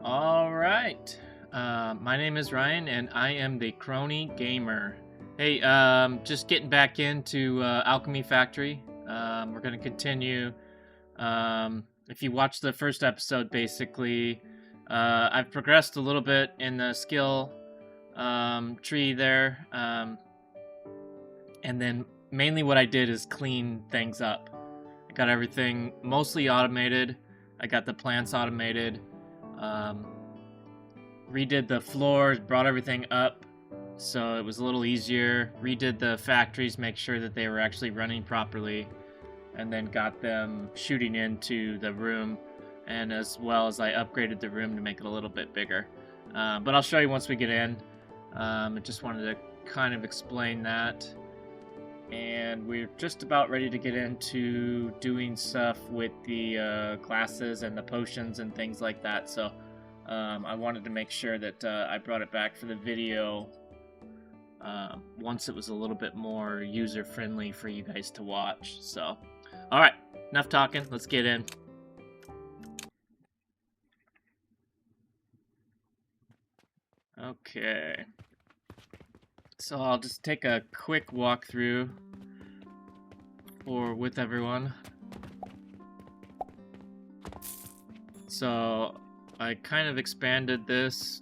All right. My name is Ryan, and I am the Crony Gamer. Hey, just getting back into Alchemy Factory. We're going to continue. If you watch the first episode, basically, I've progressed a little bit in the skill tree there. And then mainly what I did is clean things up. I got everything mostly automated. I got the plants automated. Redid the floors, brought everything up so it was a little easier. Redid the factories, make sure that they were actually running properly, and then got them shooting into the room, and as well as I upgraded the room to make it a little bit bigger. But I'll show you once we get in. I just wanted to kind of explain that. And we're just about ready to get into doing stuff with the glasses and the potions and things like that. So I wanted to make sure that I brought it back for the video once it was a little bit more user-friendly for you guys to watch. So, alright, enough talking. Let's get in. Okay. So I'll just take a quick walkthrough with everyone. So I kind of expanded this,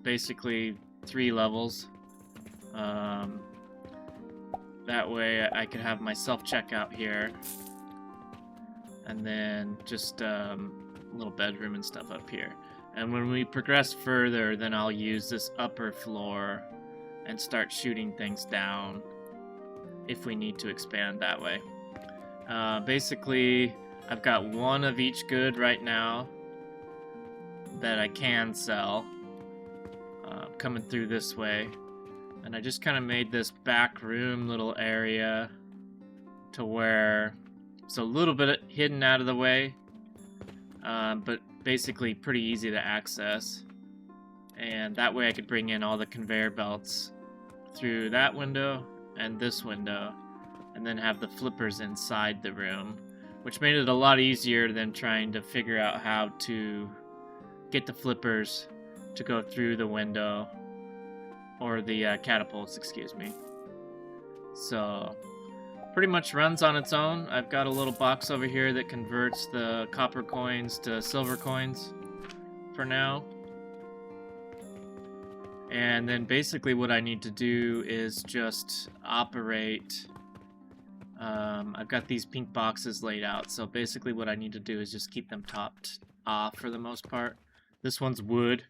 basically 3 levels. That way I could have my self-checkout here, and then just a little bedroom and stuff up here. And when we progress further, then I'll use this upper floor and start shooting things down if we need to expand that way. Basically, I've got 1 of each good right now that I can sell coming through this way. And I just kind of made this back room little area to where it's a little bit hidden out of the way, but basically pretty easy to access. And that way I could bring in all the conveyor belts through that window and this window, and then have the flippers inside the room, which made it a lot easier than trying to figure out how to get the flippers to go through the window, or the catapults, excuse me. So pretty much runs on its own. I've got a little box over here that converts the copper coins to silver coins for now. And then basically what I need to do is just operate. I've got these pink boxes laid out, so basically what I need to do is just keep them topped off for the most part. This one's wood.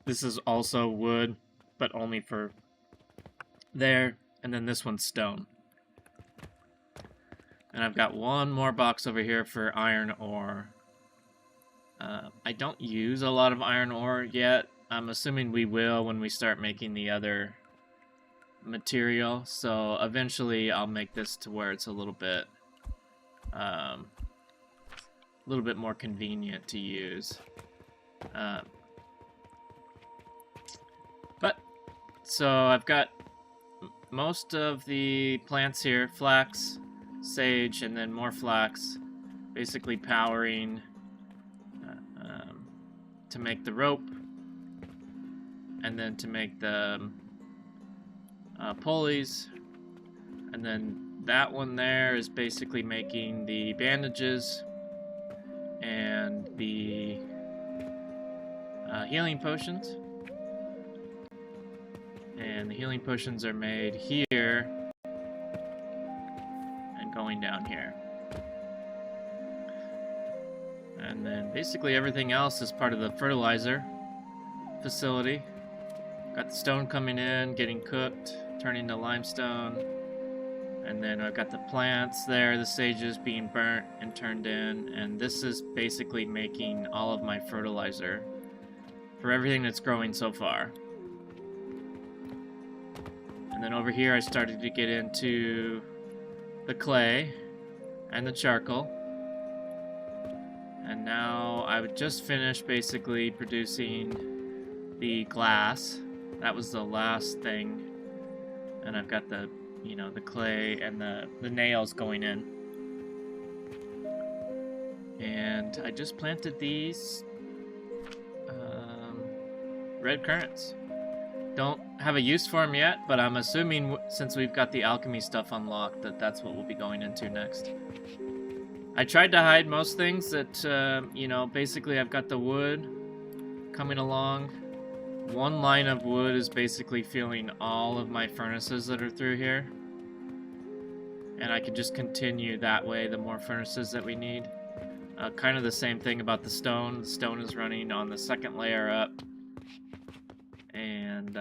This is also wood, but only for there. And then this one's stone. And I've got 1 more box over here for iron ore. I don't use a lot of iron ore yet. I'm assuming we will when we start making the other material. So eventually I'll make this to where it's a little bit more convenient to use. So I've got most of the plants here, flax, sage, and then more flax, basically powering to make the rope, and then to make the pulleys, and then that one there is basically making the bandages and the healing potions. And the healing potions are made here and going down here. And then basically everything else is part of the fertilizer facility. Got the stone coming in, getting cooked, turning to limestone. And then I've got the plants there, the sages being burnt and turned in. And this is basically making all of my fertilizer for everything that's growing so far. And then over here I started to get into the clay and the charcoal. And now I would just finish basically producing the glass. That was the last thing. And I've got the, the clay and the nails going in. And I just planted these red currants. Don't have a use for them yet, but I'm assuming since we've got the alchemy stuff unlocked that that's what we'll be going into next. I tried to hide most things that, you know, basically I've got the wood coming along. One line of wood is basically filling all of my furnaces that are through here. And I can just continue that way, the more furnaces that we need. Kind of the same thing about the stone. The stone is running on the second layer up. And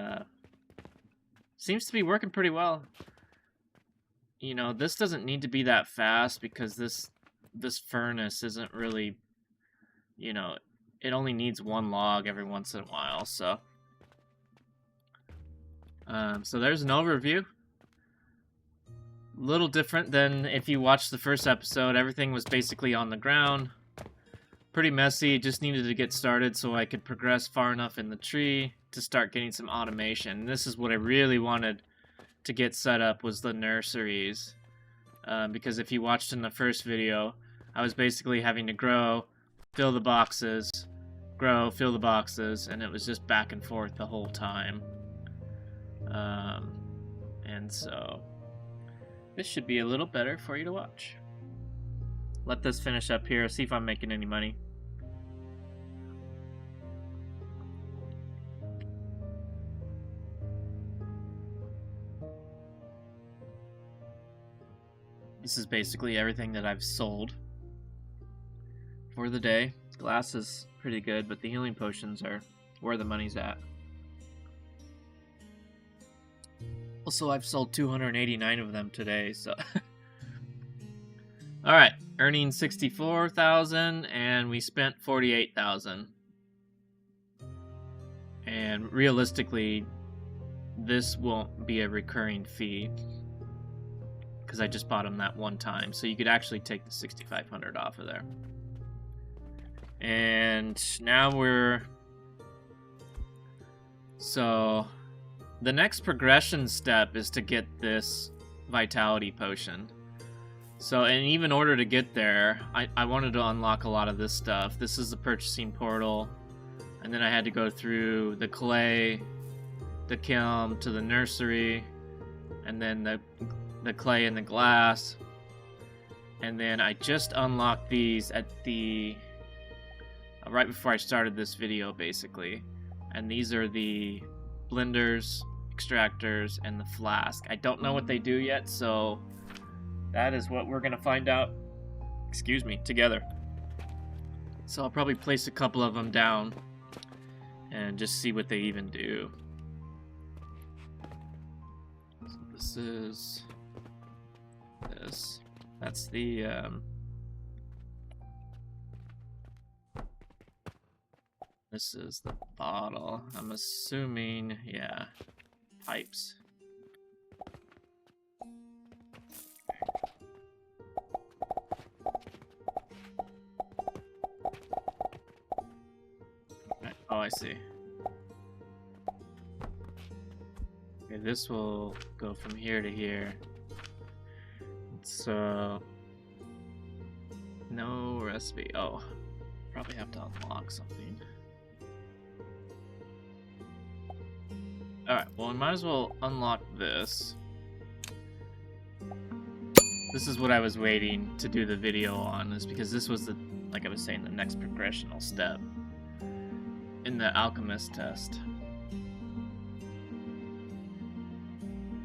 seems to be working pretty well. You know, this doesn't need to be that fast because this furnace isn't really, you know, it only needs one log every once in a while, so. So there's an overview. Little different than if you watched the first episode. Everything was basically on the ground. Pretty messy, just needed to get started so I could progress far enough in the tree to start getting some automation. And this is what I really wanted to get set up, was the nurseries. Because if you watched in the first video, I was basically having to grow, fill the boxes, grow, fill the boxes, and it was just back and forth the whole time. And so this should be a little better for you to watch. Let this finish up here, see if I'm making any money. This is basically everything that I've sold for the day. Glass is pretty good, but the healing potions are where the money's at. Also, I've sold 289 of them today, so... Alright, earning 64,000, and we spent 48,000. And realistically, this won't be a recurring fee, because I just bought them that one time, so you could actually take the 6,500 off of there. And now we're... So, the next progression step is to get this vitality potion. So, and even in order to get there, I wanted to unlock a lot of this stuff. This is the purchasing portal, and then I had to go through the clay, the kiln, to the nursery, and then the clay and the glass, and then I just unlocked these at the right before I started this video, basically. And these are the blenders, extractors, and the flask. I don't know what they do yet, so that is what we're gonna find out, excuse me, together. So I'll probably place a couple of them down and just see what they even do. So this is this. That's the this is the bottle. I'm assuming, yeah, pipes. Oh, I see. Okay, this will go from here to here. So, no recipe. Oh, probably have to unlock something. Alright, well, we might as well unlock this. This is what I was waiting to do the video on, is because this was the, like I was saying, the next progressional step in the alchemist test.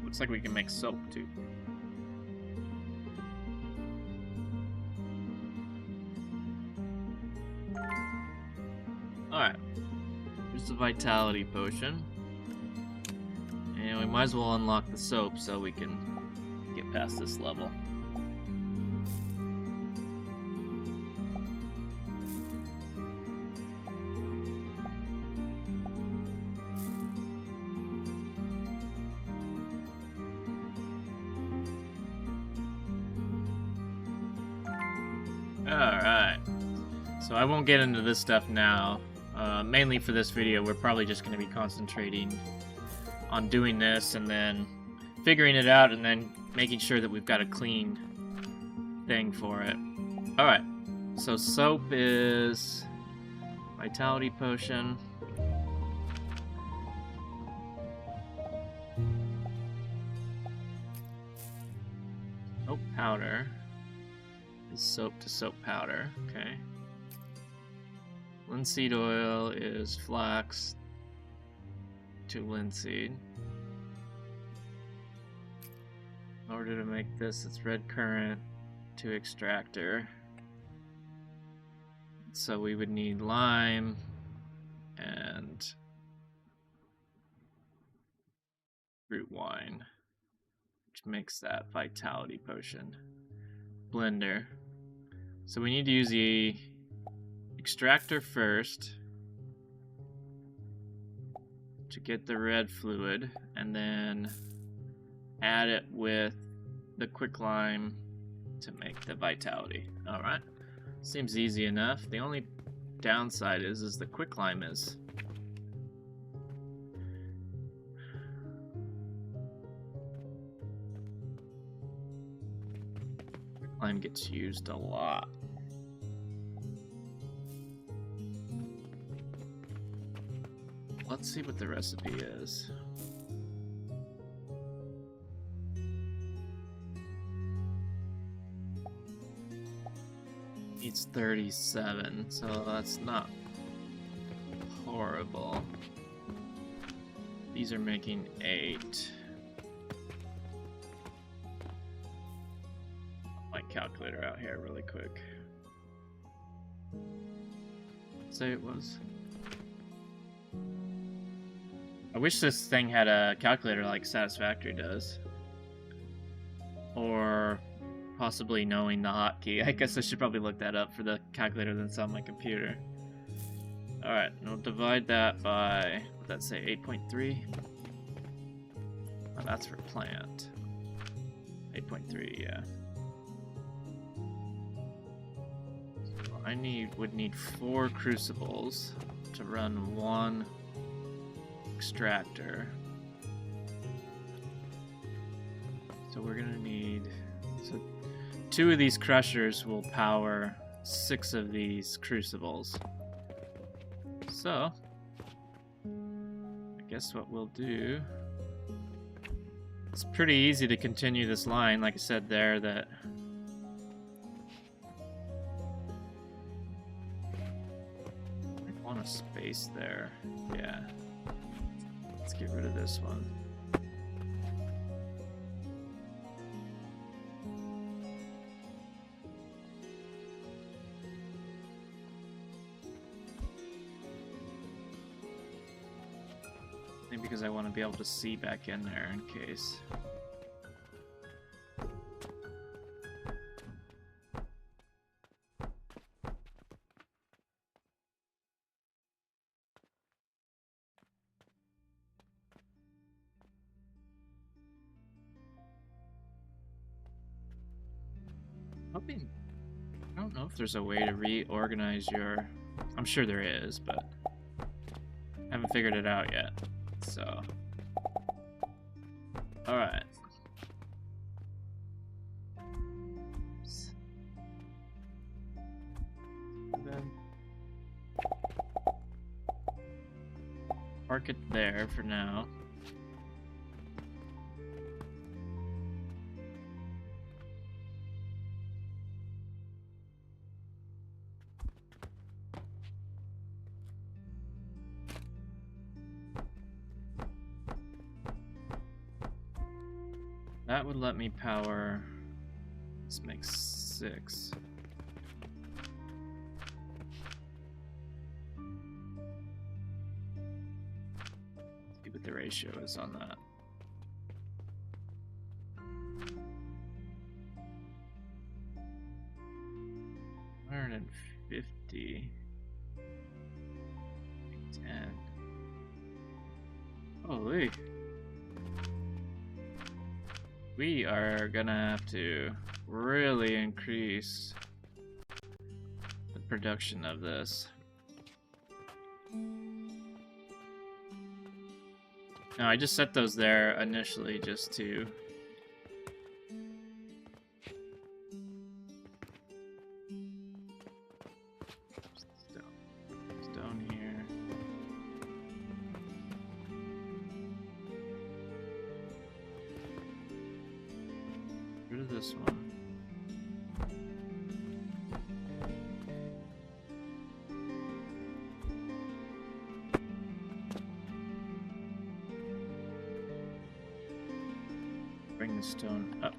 Looks like we can make soap too. Alright, here's the vitality potion. And we might as well unlock the soap so we can get past this level. Alright, so I won't get into this stuff now. Mainly for this video, we're probably just going to be concentrating on doing this and then figuring it out and then making sure that we've got a clean thing for it. Alright, so soap is vitality potion. powder is soap to soap powder. Okay. Linseed oil is flax to linseed. In order to make this, it's red currant to extractor. So we would need lime and fruit wine, which makes that vitality potion. Blender. So we need to use the extractor first to get the red fluid, and then add it with the quicklime to make the vitality. Alright. Seems easy enough. The only downside is the quicklime is quicklime gets used a lot. Let's see what the recipe is. It's 37, so that's not horrible. These are making 8. My calculator out here really quick. Say it was. I wish this thing had a calculator like Satisfactory does. Or possibly knowing the hotkey. I guess I should probably look that up for the calculator that's on my computer. Alright, and we'll divide that by, what did that say, 8.3? Oh, that's for plant. 8.3, yeah. So I would need 4 crucibles to run 1 extractor. So we're gonna need, so 2 of these crushers will power 6 of these crucibles. So I guess what we'll do, it's pretty easy to continue this line, like I said there, that I want a space there. Yeah. Let's get rid of this one. Because I want to be able to see back in there in case. I don't know if there's a way to reorganize your... I'm sure there is, but I haven't figured it out yet. So, alright. Then park it there for now. That would let me power, let's make 6. Let's see what the ratio is on that. $150. 10. Holy. We are gonna have to really increase the production of this. Now, I just set those there initially just to stone here. Rid of this one. Bring the stone up.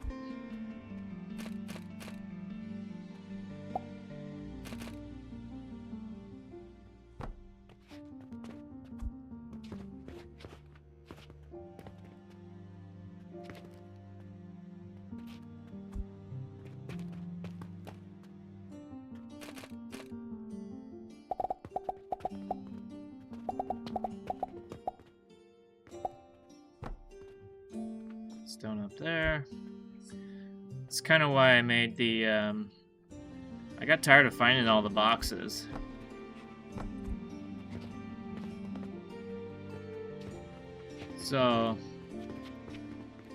Stone up there. It's kind of why I made the, I got tired of finding all the boxes. So,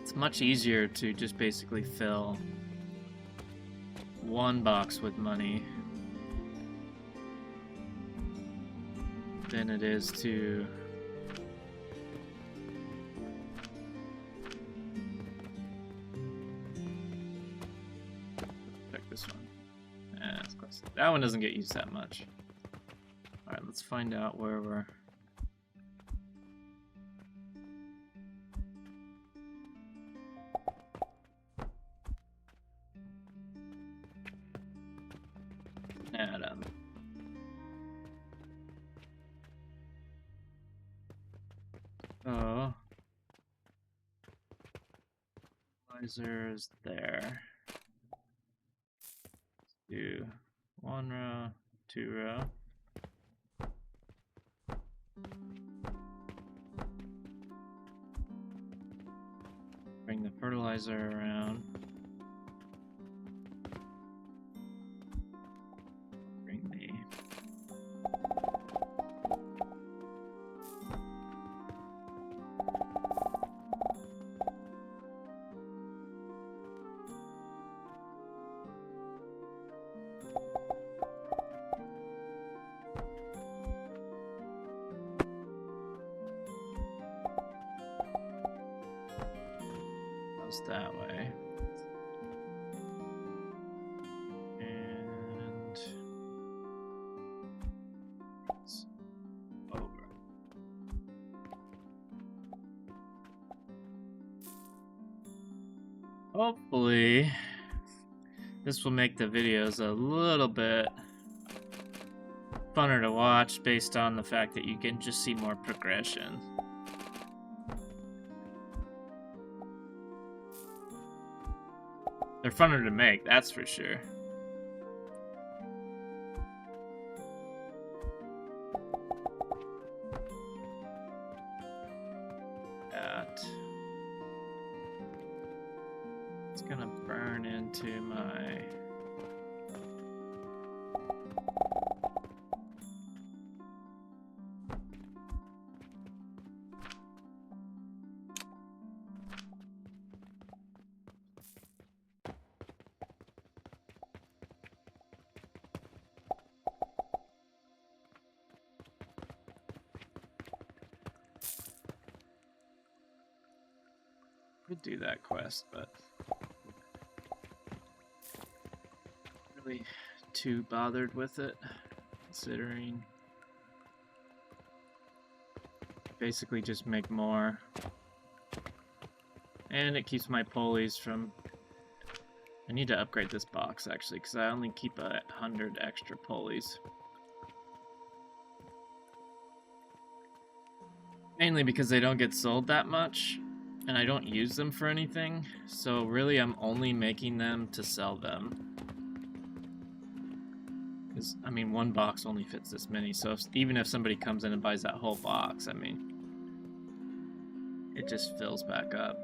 it's much easier to just basically fill one box with money than it is to this one. That's close. That one doesn't get used that much. Alright, let's find out where we're... Adam. Oh. Lasers there. Do 1 row, 2 row. Bring the fertilizer around. Bring the that way. And it's over. Hopefully, this will make the videos a little bit funner to watch based on the fact that you can just see more progression. They're funner to make, that's for sure. That. It's gonna burn into my... Could do that quest, but really too bothered with it, considering basically just make more, and it keeps my pulleys from... I need to upgrade this box actually, because I only keep 100 extra pulleys. Mainly because they don't get sold that much, and I don't use them for anything, so really I'm only making them to sell them. Because, I mean, one box only fits this many, so even if somebody comes in and buys that whole box, I mean, it just fills back up.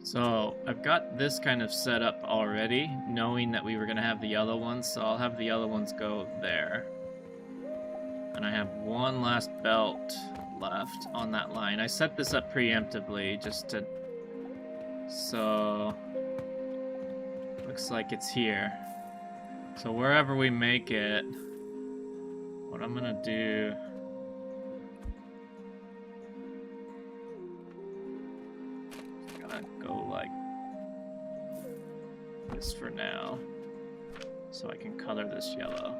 So I've got this kind of set up already, knowing that we were going to have the yellow ones, so I'll have the yellow ones go there. And I have one last belt left on that line. I set this up preemptively just to... So... Looks like it's here. So wherever we make it, what I'm going to do... Go like this for now, so I can color this yellow.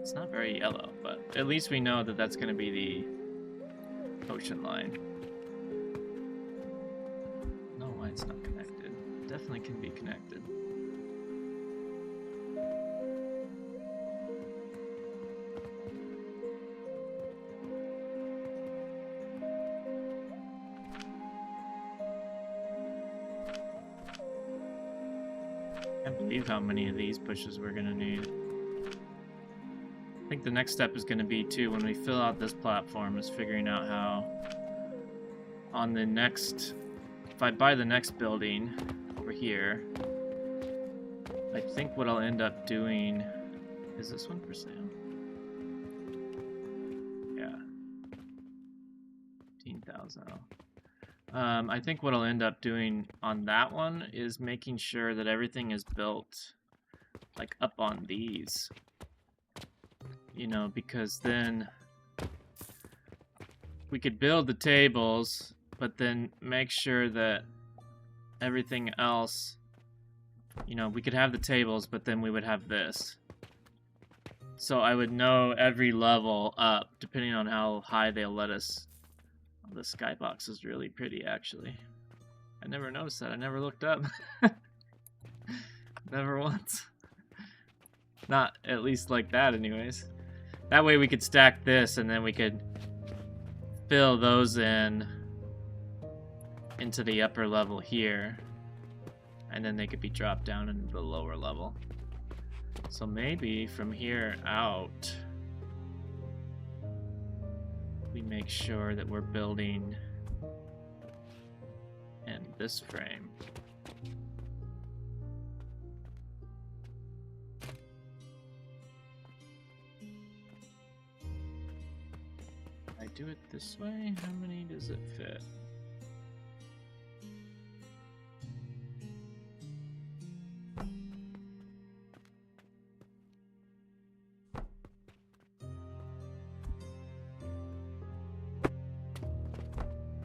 It's not very yellow, but at least we know that that's going to be the ocean line. No, why it's not connected. Definitely can be connected. I can't believe how many of these pushes we're going to need. I think the next step is going to be, too, when we fill out this platform, is figuring out how on the next, if I buy the next building over here, I think what I'll end up doing, is this one for sale? Yeah. 15,000. I think what I'll end up doing on that one is making sure that everything is built like up on these. You know, because then we could build the tables, but then make sure that everything else, you know, we could have the tables, but then we would have this. So I would know every level up, depending on how high they'll let us. Oh, the skybox is really pretty, actually. I never noticed that. I never looked up. Never once. Not at least like that, anyways. That way we could stack this, and then we could fill those in into the upper level here. And then they could be dropped down into the lower level. So maybe from here out, we make sure that we're building in this frame. I do it this way? How many does it fit?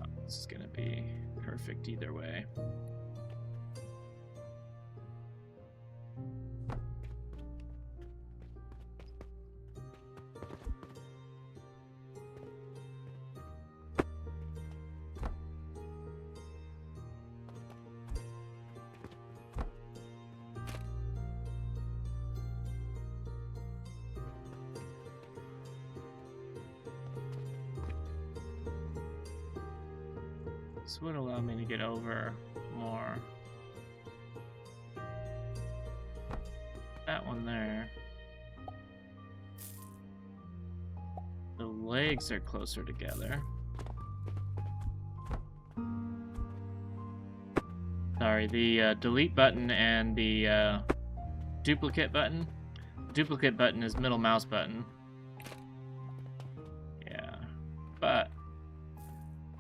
Oh, this is gonna be perfect either way. This would allow me to get over more. That one there. The legs are closer together. Sorry, the delete button and the duplicate button. Duplicate button is middle mouse button. Yeah, but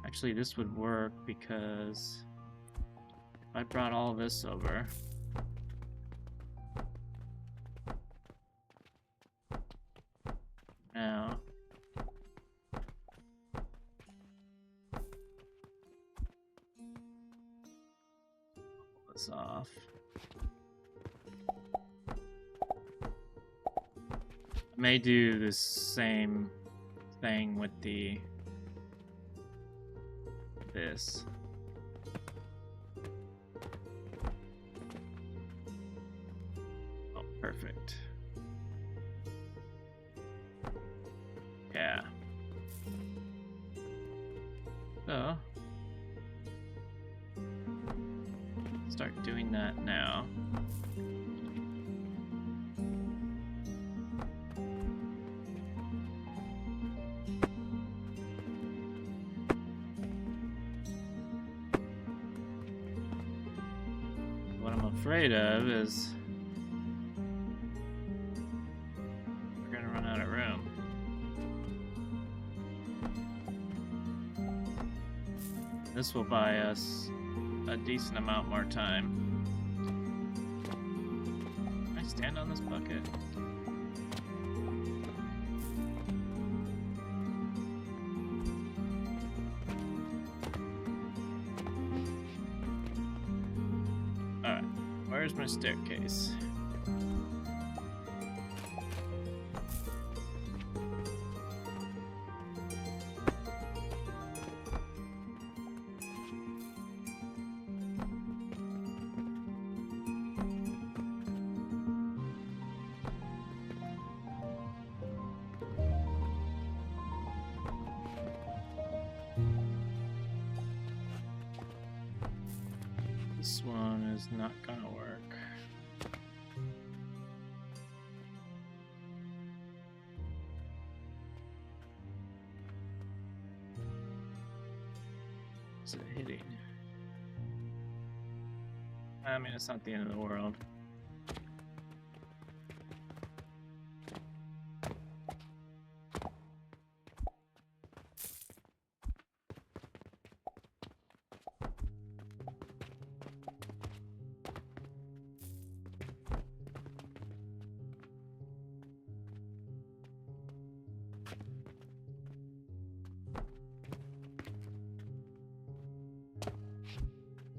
actually this would work because if I brought all this over, now pull this off. I may do the same thing with this. Oh, perfect. Yeah. So, start doing that now. What I'm afraid of is we're gonna run out of room. This will buy us a decent amount more time. Can I stand on this bucket? Alright, where's my staircase? This one is not gonna work. Is it hitting? I mean, it's not the end of the world.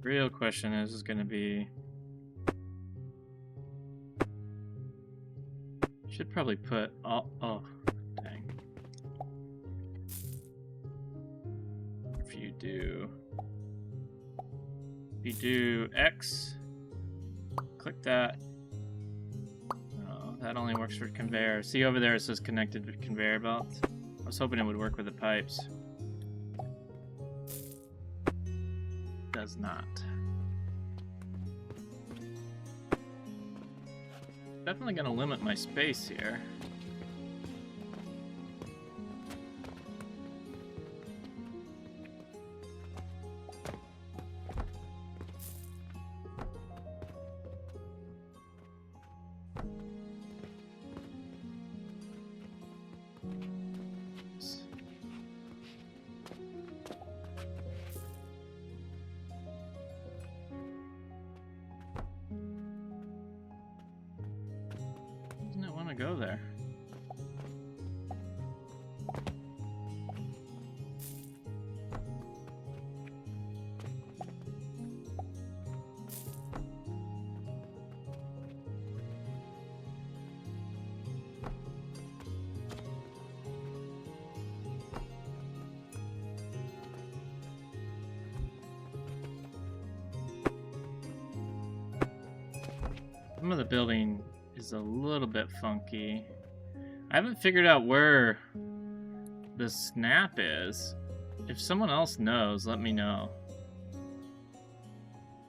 Real question is going to be, should probably put all, oh dang, if you do X, click that. Oh, that only works for conveyor. See over there it says connected to conveyor belts. I was hoping it would work with the pipes. Does not. Definitely gonna limit my space here. Go there. Some of the building is a little bit funky. I haven't figured out where the snap is. If someone else knows, let me know.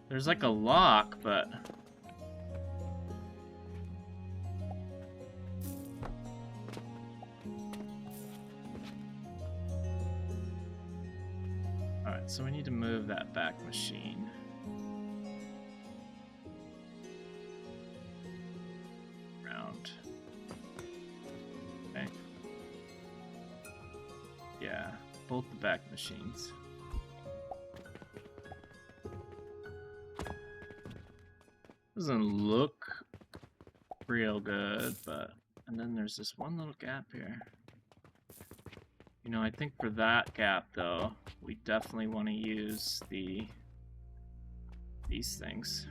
There's like a lock, but alright, so we need to move that back machine. Yeah, both the back machines. Doesn't look real good, but... And then there's this one little gap here. You know, I think for that gap, though, we definitely want to use these things.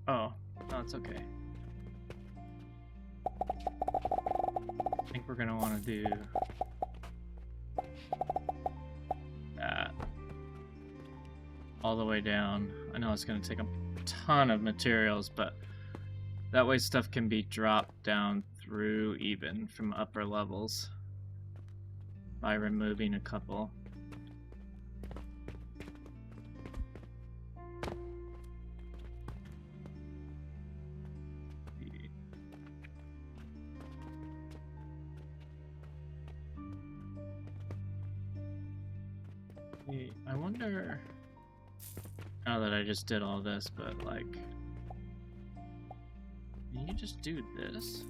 Oh, no, it's okay. I think we're gonna want to do that all the way down. I know it's gonna take a ton of materials, but that way stuff can be dropped down through even from upper levels by removing a couple. I wonder, now that I just did all this, but like, can you just do this?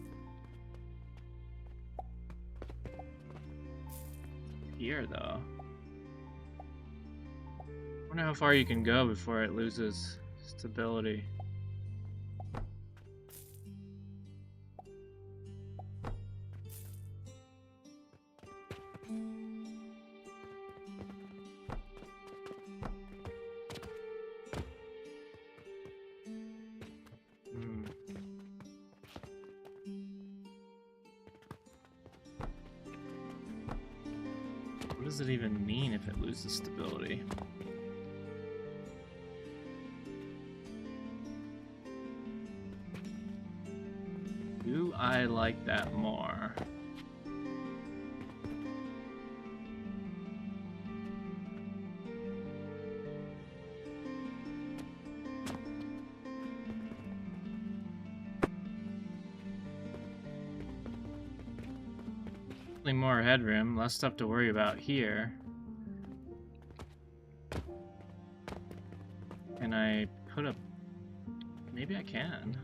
Here though. I wonder how far you can go before it loses stability. What does it even mean if it loses stability? Do I like that more? More headroom, less stuff to worry about here. Can I put a... Maybe I can.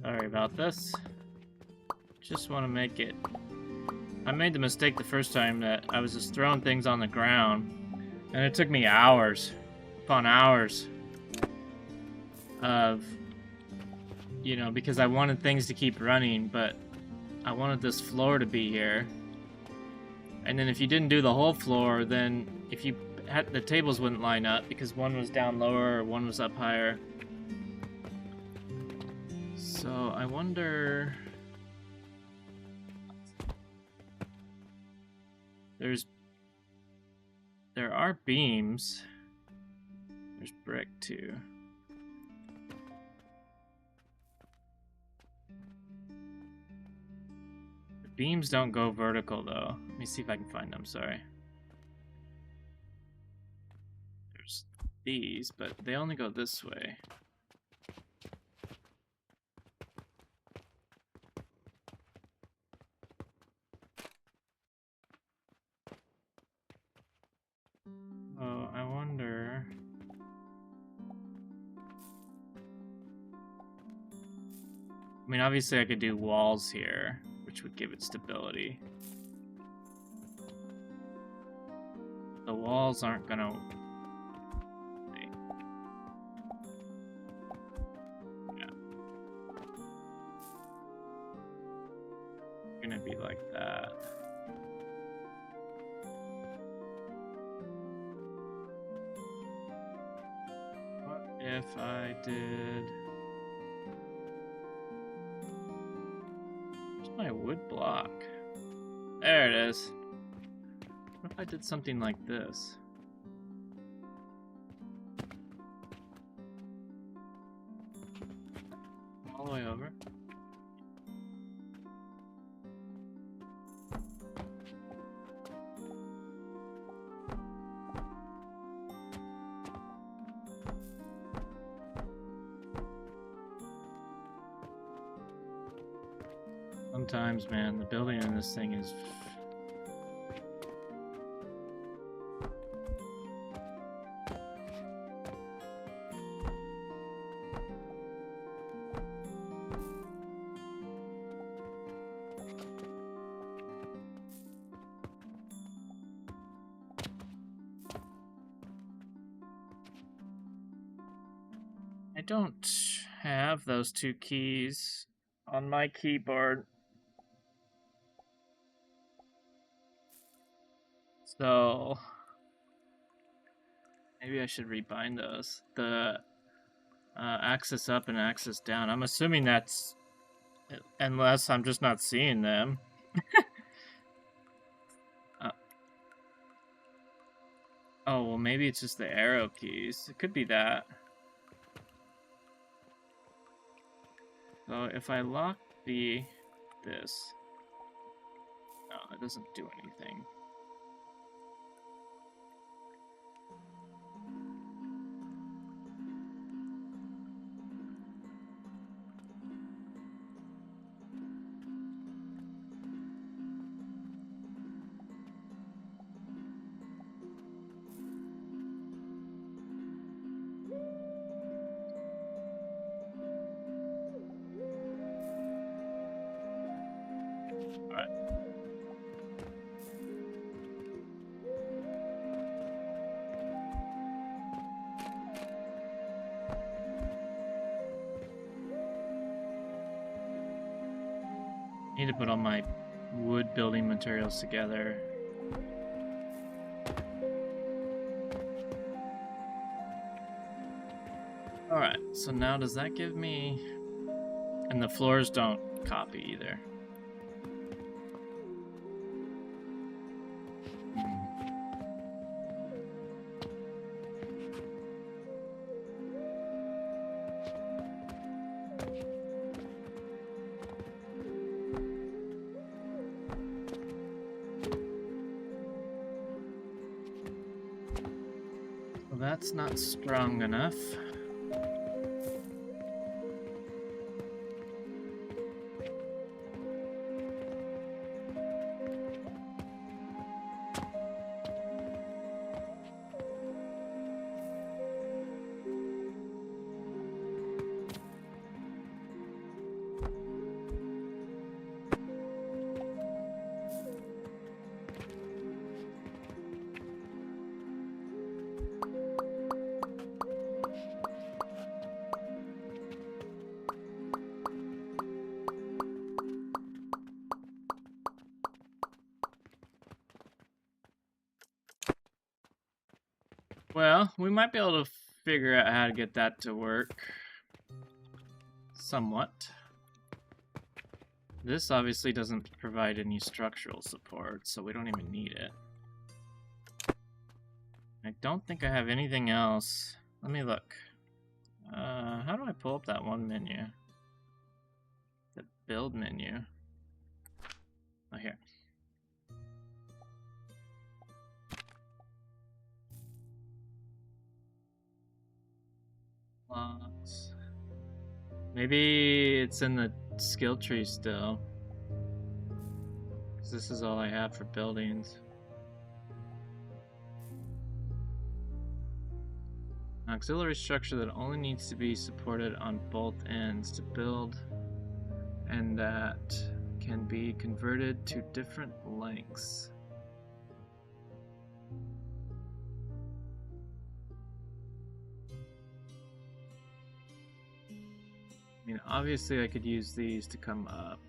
Sorry about this. Just want to make it... I made the mistake the first time that I was just throwing things on the ground, and it took me hours upon hours of, you know, because I wanted things to keep running, but I wanted this floor to be here. And then if you didn't do the whole floor, then if you had, the tables wouldn't line up because one was down lower or one was up higher. So I wonder... There are beams. There's brick too. The beams don't go vertical though. Let me see if I can find them, sorry. There's these, but they only go this way. Oh, I wonder... I mean, obviously I could do walls here, which would give it stability. The walls aren't gonna... Yeah. Gonna be like that. If I did... Where's my wood block? There it is. What if I did something like this? All the way over. Sometimes, man, the building in this thing is... I don't have those two keys on my keyboard. So maybe I should rebind those. The axis up and axis down. I'm assuming that's, unless I'm just not seeing them. Oh, well, maybe it's just the arrow keys. It could be that. So if I lock this, no, it doesn't do anything. Need to put all my wood building materials together. Alright, so now does that give me... And the floors don't copy either. that's not strong enough. Well, we might be able to figure out how to get that to work. Somewhat. This obviously doesn't provide any structural support, so we don't even need it. I don't think I have anything else. Let me look. How do I pull up that one menu? The build menu. Oh, here. Lots. Maybe it's in the skill tree still. Because this is all I have for buildings. An auxiliary structure that only needs to be supported on both ends to build, and that can be converted to different lengths. I mean, obviously I could use these to come up.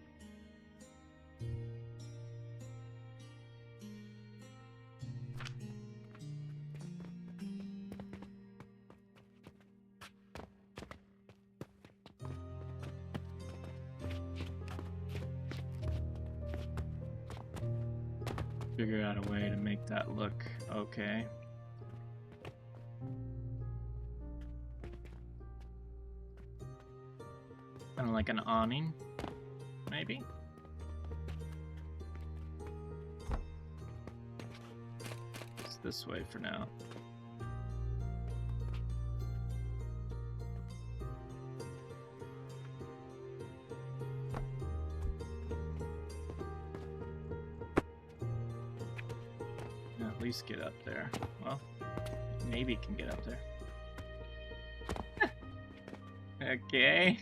Figure out a way to make that look okay. Kind of like an awning, maybe? It's this way for now. At least get up there. Well, maybe can get up there. Okay.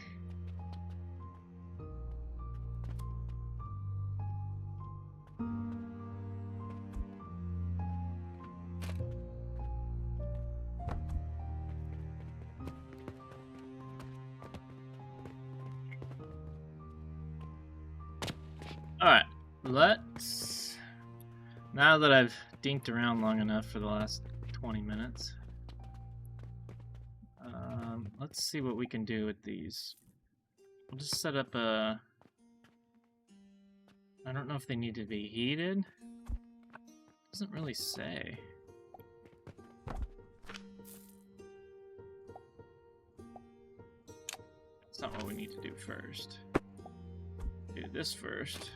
Alright, let's... Now that I've dinked around long enough for the last 20 minutes, let's see what we can do with these. We'll just set up a... I don't know if they need to be heated. Doesn't really say. That's not what we need to do first. Do this first.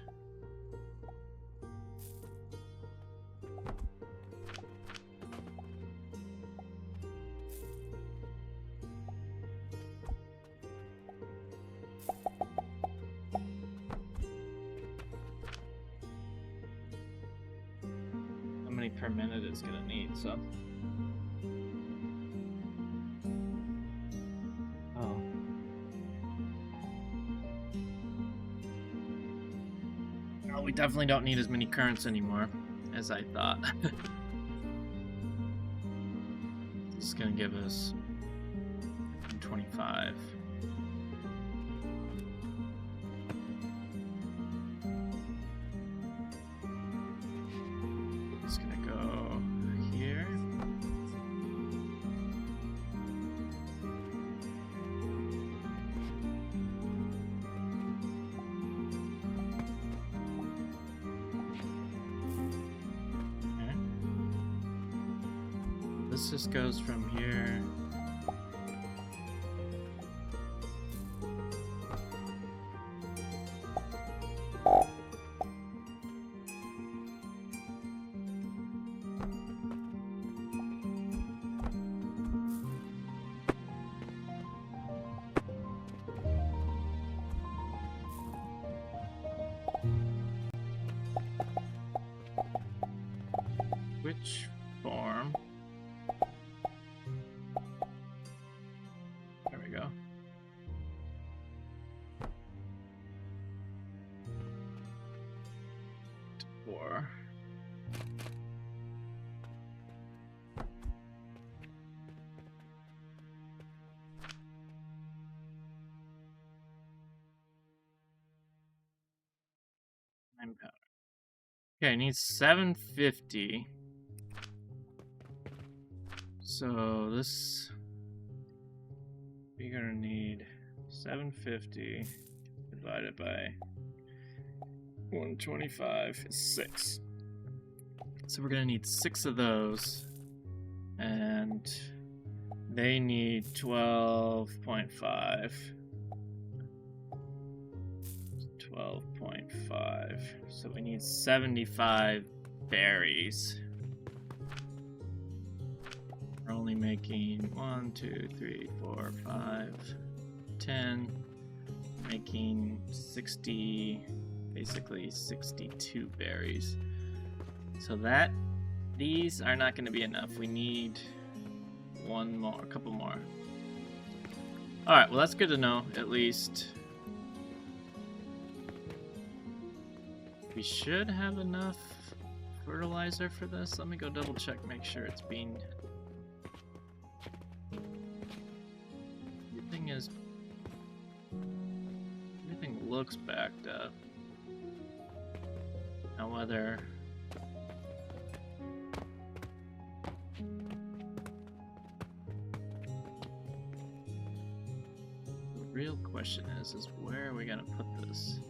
How many per minute it's gonna need, so. Oh. Well, we definitely don't need as many currents anymore as I thought. This is gonna give us 25. It's gonna go here. Okay. This just goes from here. switch form. There we go. Four. Powder. Okay, I need 750. So this, we're gonna need 750 divided by 125 is 6. So we're gonna need 6 of those, and they need 12.5. 12.5. So we need 75 berries. We're only making 1, 2, 3, 4, 5, 10. Making 60, basically 62 berries. So these are not going to be enough. We need one more, a couple more. Alright, well that's good to know, at least. We should have enough fertilizer for this. Let me go double check, make sure it's being... Everything looks backed up. Now whether... The real question is where are we gonna put this?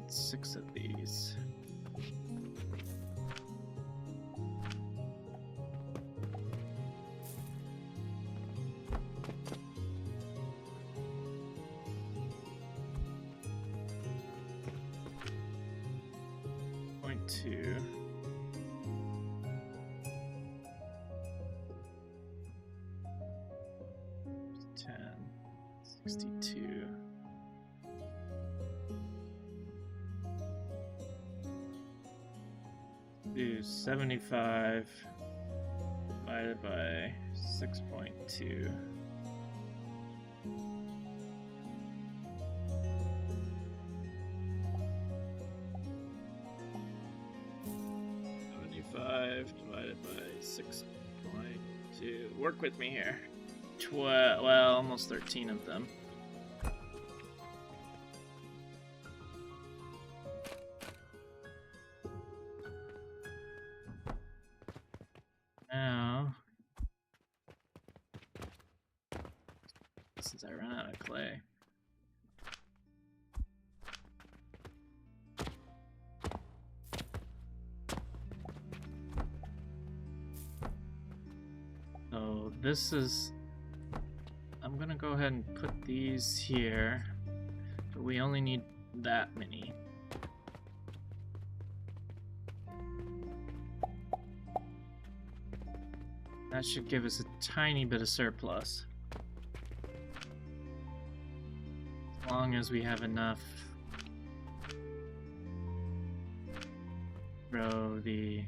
6 of these. Point 2. $10, 62. Do 75 divided by 6.2. Divided by 6.2. Work with me here. Well, almost 13 of them. Now, since I ran out of clay. So this is, I'm gonna go ahead and put these here, but we only need that many. That should give us a tiny bit of surplus. As long as we have enough. Grow the...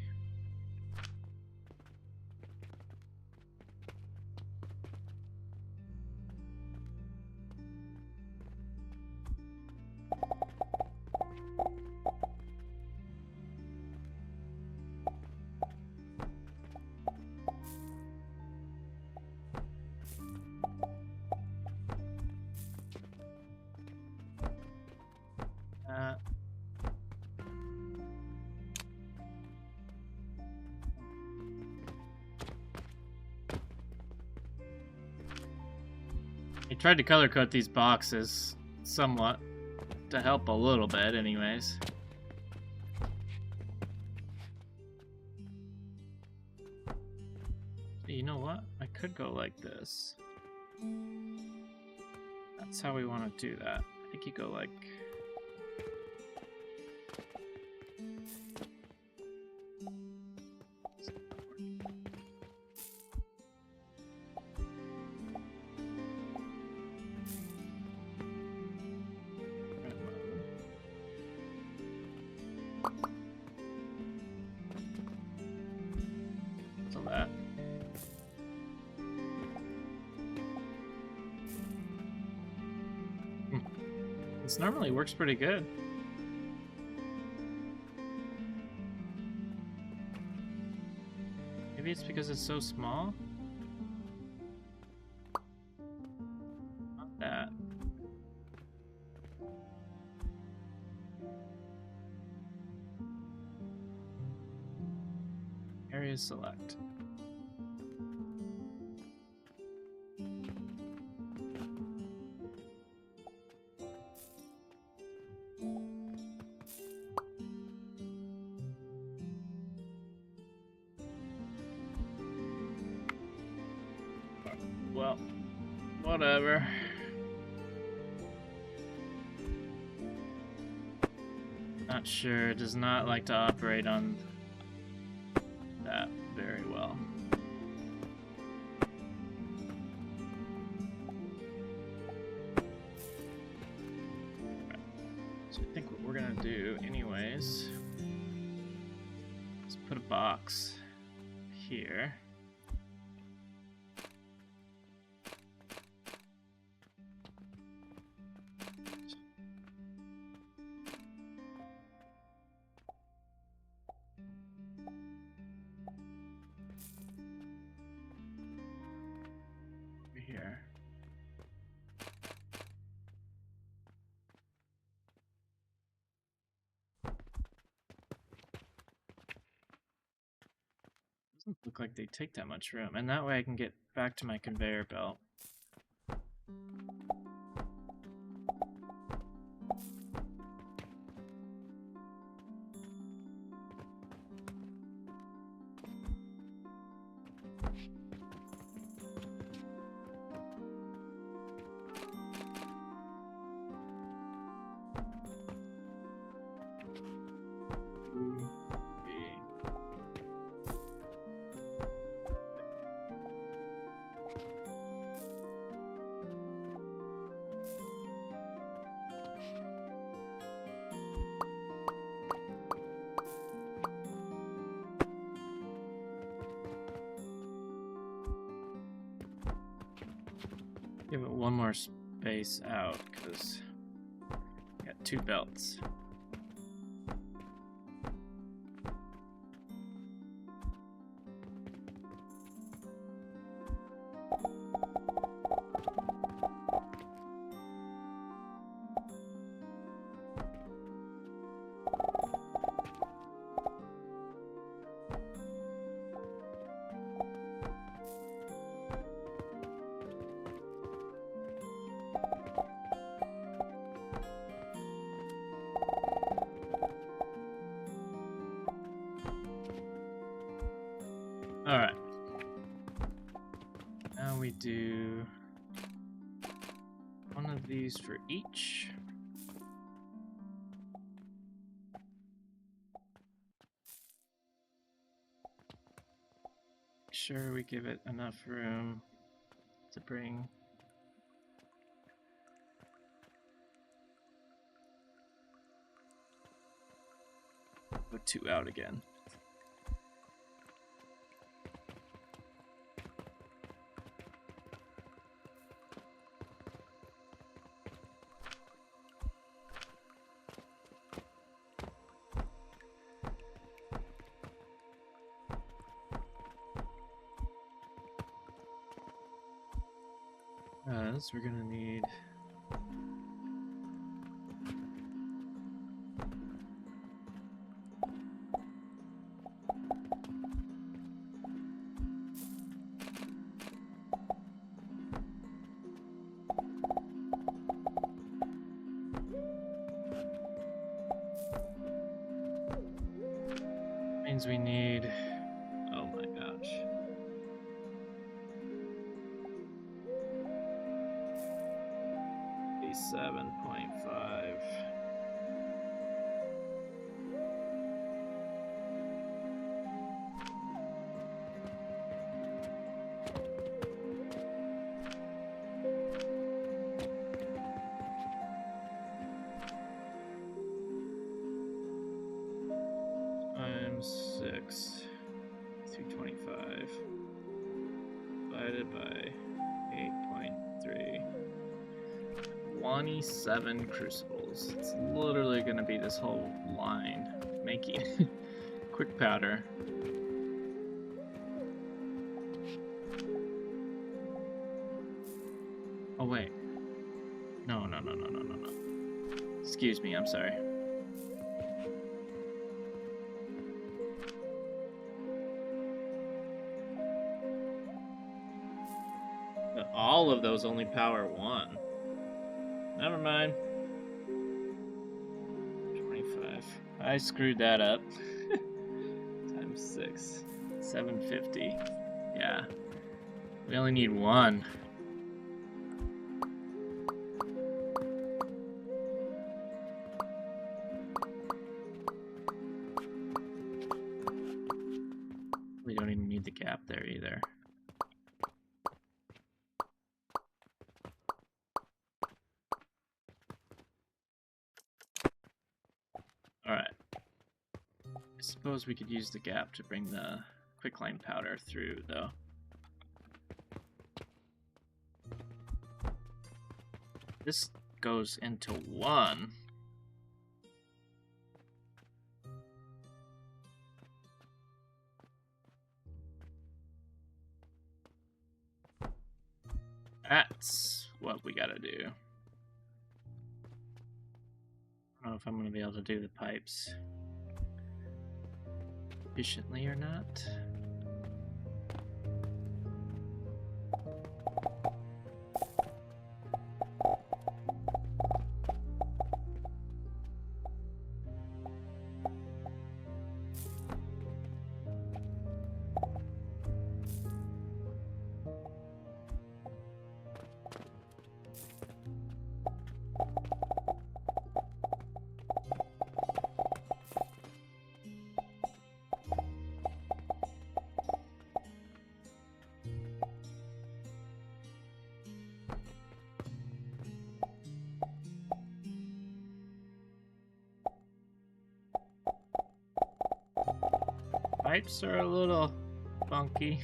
I tried to color code these boxes somewhat to help a little bit anyways. You know what? I could go like this. That's how we want to do that. I think you go like... This normally works pretty good. Maybe it's because it's so small? Not that. Area select. Well, whatever. Not sure. It does not like to operate on that very well. Right. So I think what we're gonna do anyways is put a box here. Here. Doesn't look like they take that much room, and that way I can get back to my conveyor belt. Give it one more space out because I got 2 belts. All right. Now we do one of these for each. Make sure we give it enough room to bring. Put 2 out again. We're gonna need means we need, oh my gosh. $7.5. Times 6, 225 divided by 8.3. 27 crucibles. tools. It's literally gonna be this whole line making quick powder. Oh wait. No. Excuse me, I'm sorry. But all of those only power 1. Never mind. 25. I screwed that up. Times 6. 750. Yeah. We only need 1. We don't even need the gap there either. Alright. I suppose we could use the gap to bring the quicklime powder through, though. This goes into 1. That's what we gotta do. I don't know if I'm gonna be able to do the pipes efficiently or not. Pipes are a little funky.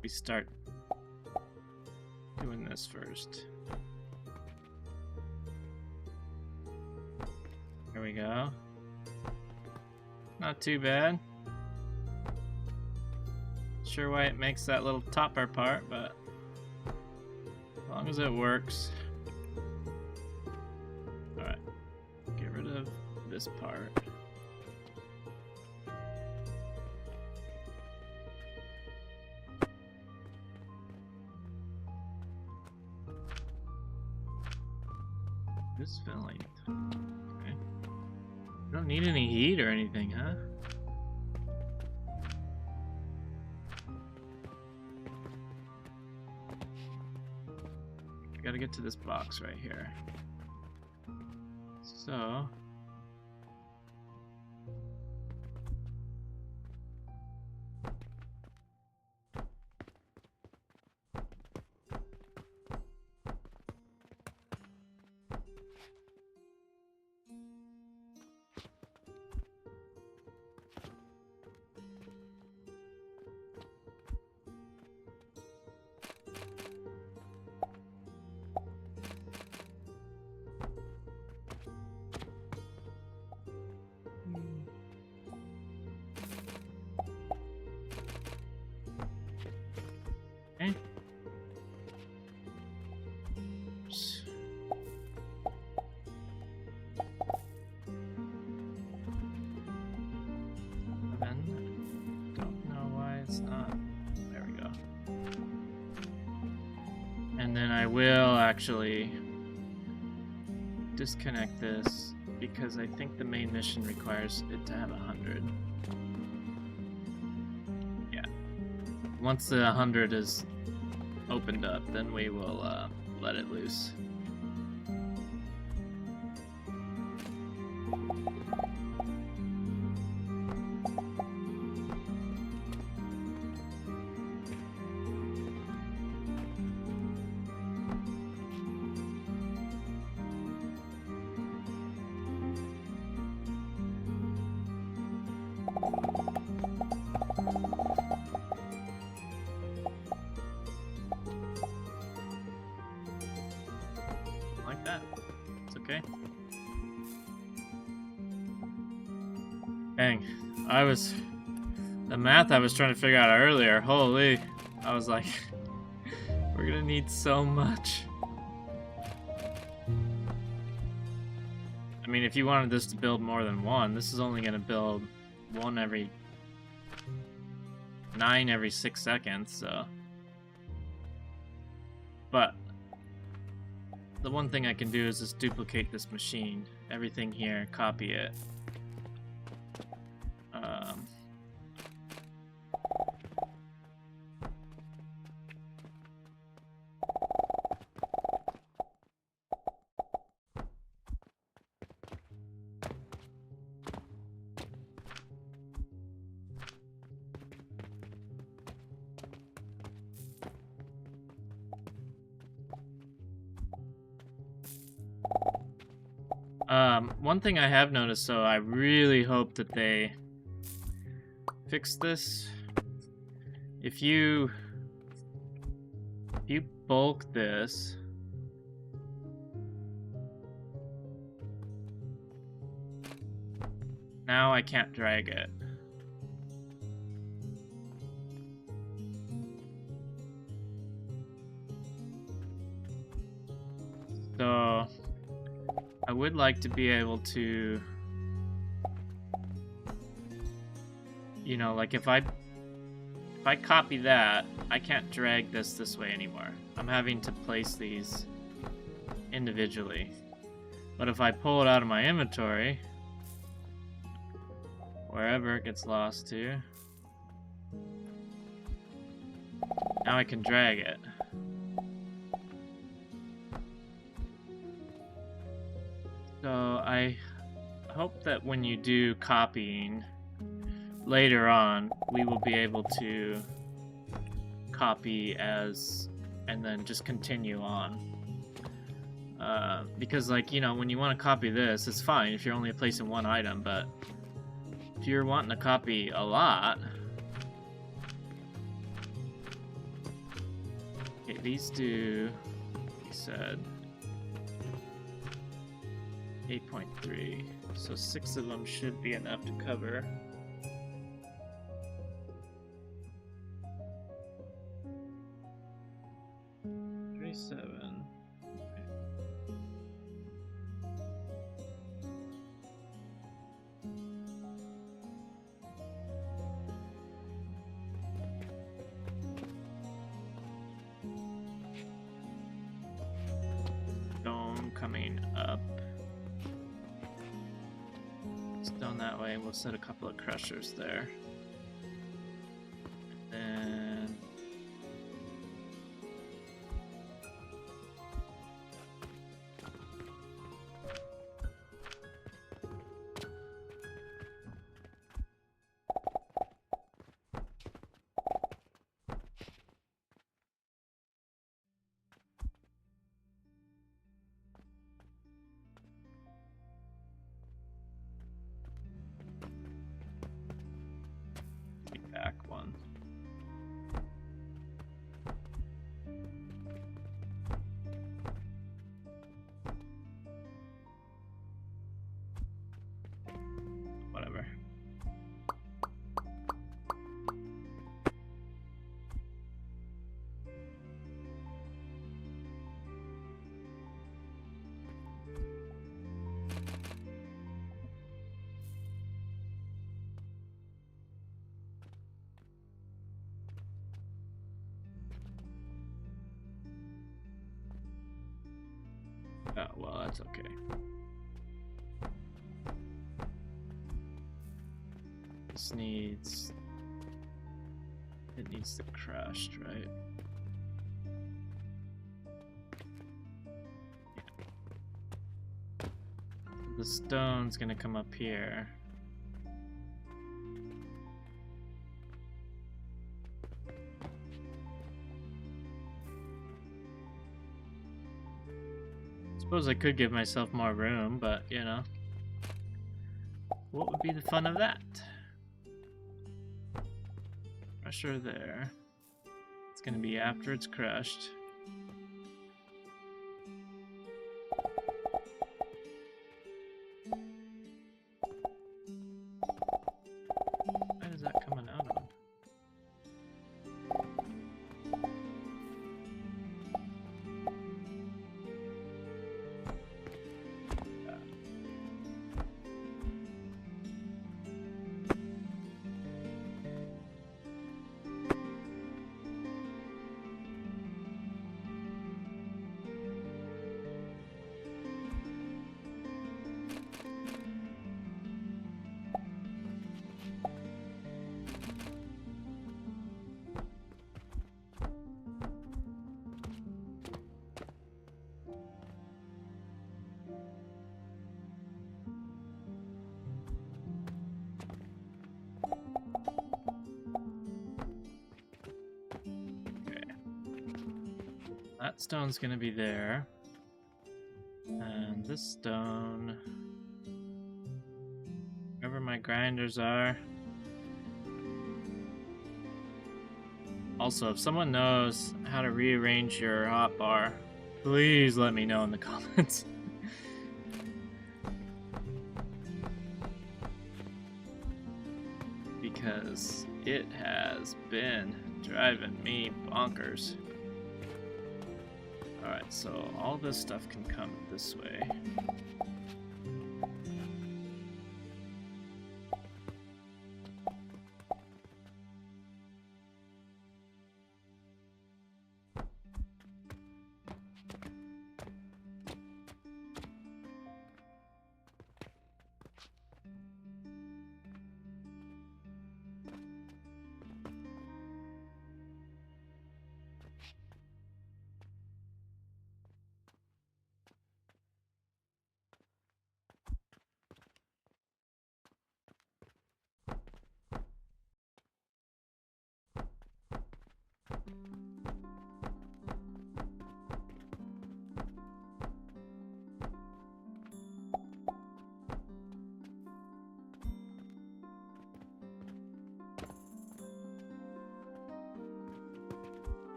We start doing this first. There we go. Not too bad. Sure why it makes that little topper part, but as long as it works. Alright. Get rid of this part. This filling. Okay. You don't need any heat or anything, huh? Gotta get to this box right here. So and then I will actually disconnect this because I think the main mission requires it to have 100. Yeah. Once the 100 is opened up, then we will let it loose. Okay. Dang. The math I was trying to figure out earlier, holy. I was like, we're gonna need so much. I mean, if you wanted this to build more than one, this is only gonna build 9 every 6 seconds, so. But the one thing I can do is just duplicate this machine. Everything here, copy it. One thing I have noticed, so I really hope that they fix this. If you bulk this, now I can't drag it. So I would like to be able to, you know, like if I copy that, I can't drag this way anymore. I'm having to place these individually. But if I pull it out of my inventory, wherever it gets lost to, now I can drag it. So I hope that when you do copying later on, we will be able to copy as and then just continue on. Because, like, you know, when you want to copy this, it's fine if you're only placing one item, but if you're wanting to copy a lot. Okay, these do, he said, 8.3, so 6 of them should be enough to cover. Coming up. Stone that way, we'll set a couple of crushers there. And back one. Whatever. Oh, well, that's okay. This needs... It needs to crushed, right? The stone's gonna come up here. Suppose I could give myself more room, but, you know, what would be the fun of that? Crusher there. It's gonna be after it's crushed. that stone's gonna be there. And this stone, wherever my grinders are. Also, if someone knows how to rearrange your hotbar, please let me know in the comments. Because it has been driving me bonkers. Alright, so all this stuff can come this way.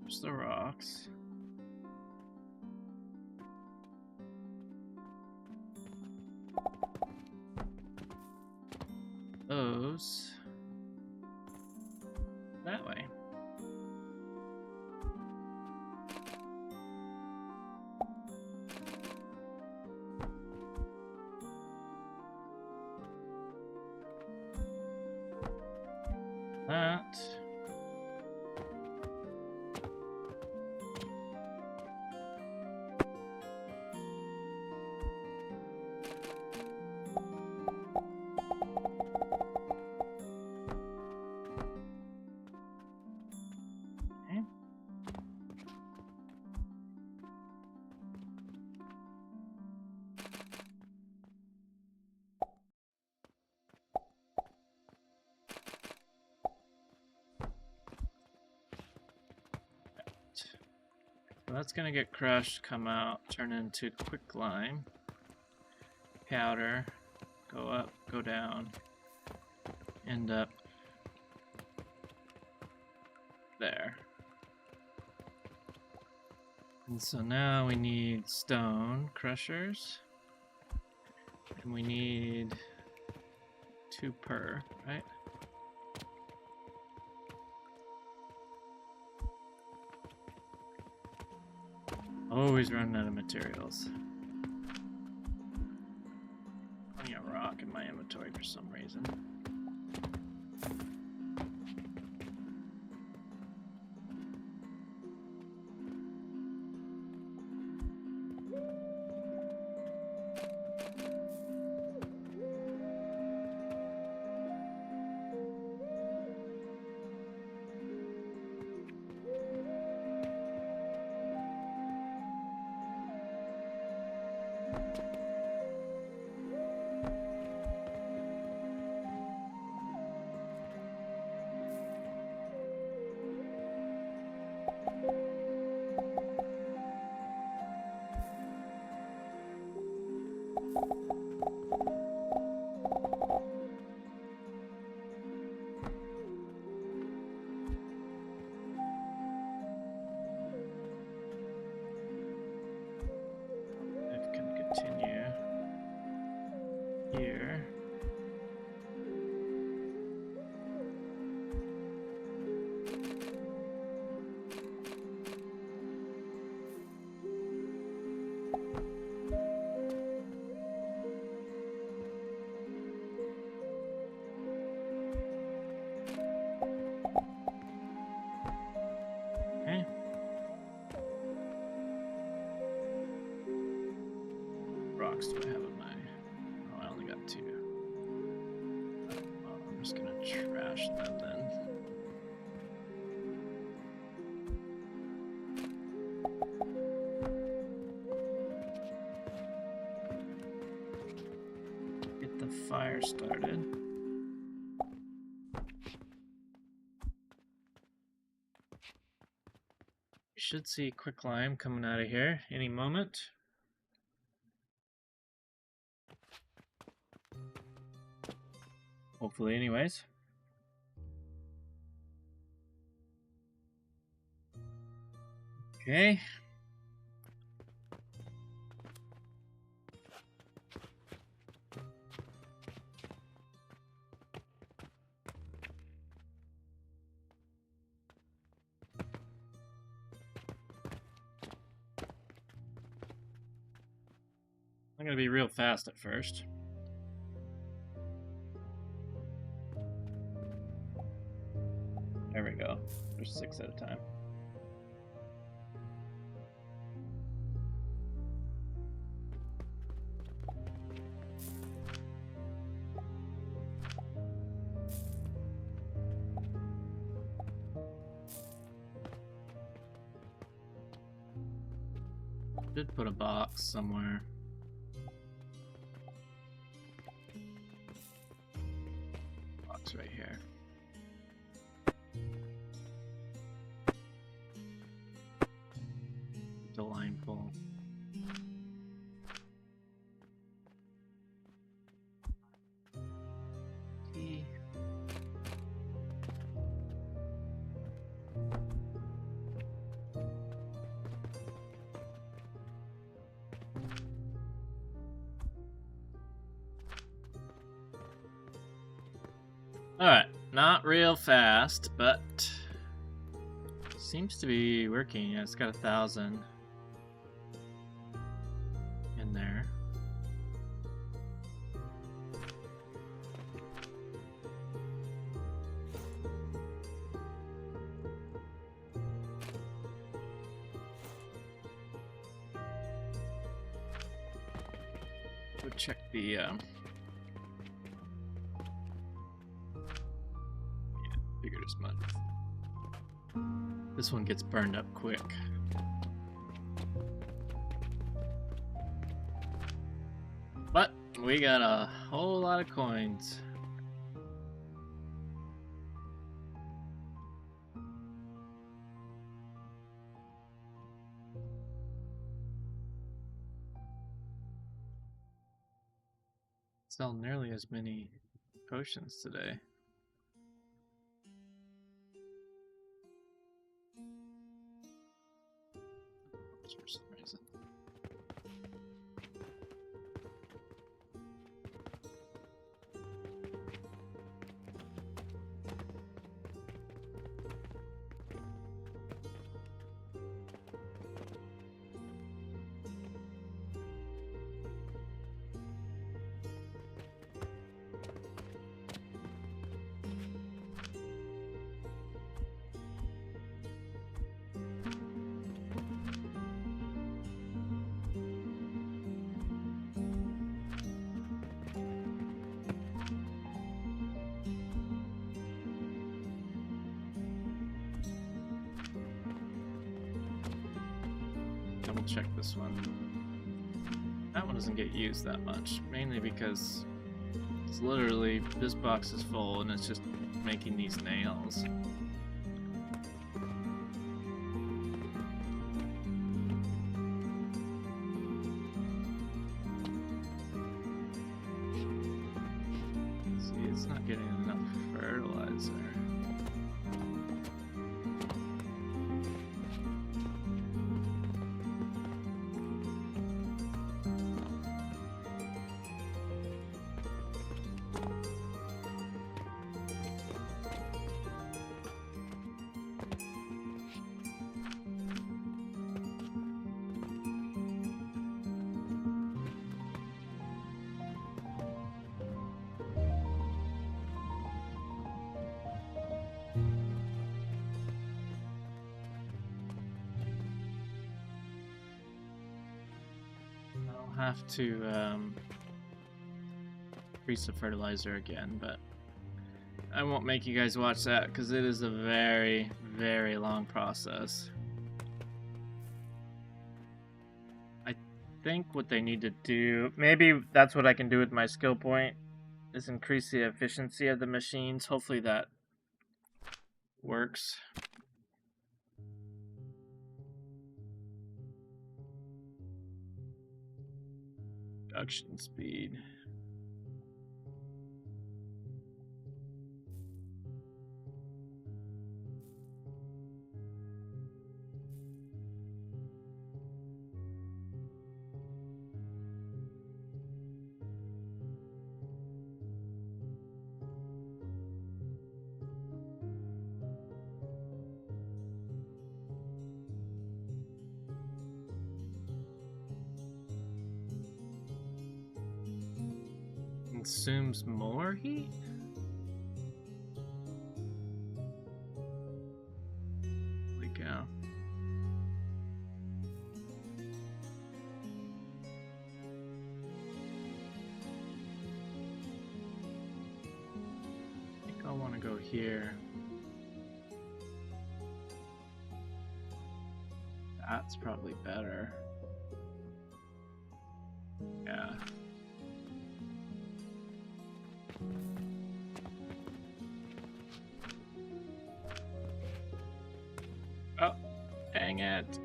There's the rocks. Those that way. That. So that's gonna get crushed, come out, turn into quicklime, powder, go up, go down, end up there. And so now we need stone crushers, and we need 2 per, right? Always running out of materials. Plenty of rock in my inventory for some reason. rocks do I have in my... Oh, I only got 2. Well, I'm just gonna trash them then. Get the fire started. You should see quicklime coming out of here any moment. Hopefully, anyways. Okay. I'm gonna be real fast at first. There we go. There's 6 at a time. Did put a box somewhere. Box right here. The line pull. Key. Alright, not real fast, but seems to be working. Yeah, it's got 1,000 in there. Go check the figured as much. This one gets burned up quick. But we got a whole lot of coins. Sell nearly as many potions today. For some reason. Double check this one. That one doesn't get used that much, mainly because it's literally, this box is full and it's just making these nails. See, it's not getting enough fertilizer. I'll have to increase the fertilizer again, but I won't make you guys watch that because it is a very, very long process. I think what they need to do, maybe that's what I can do with my skill point, is increase the efficiency of the machines. Hopefully that works. Production speed. Consumes more heat? Holy cow. I think I want to go here. That's probably better. Yeah. Oh, dang it.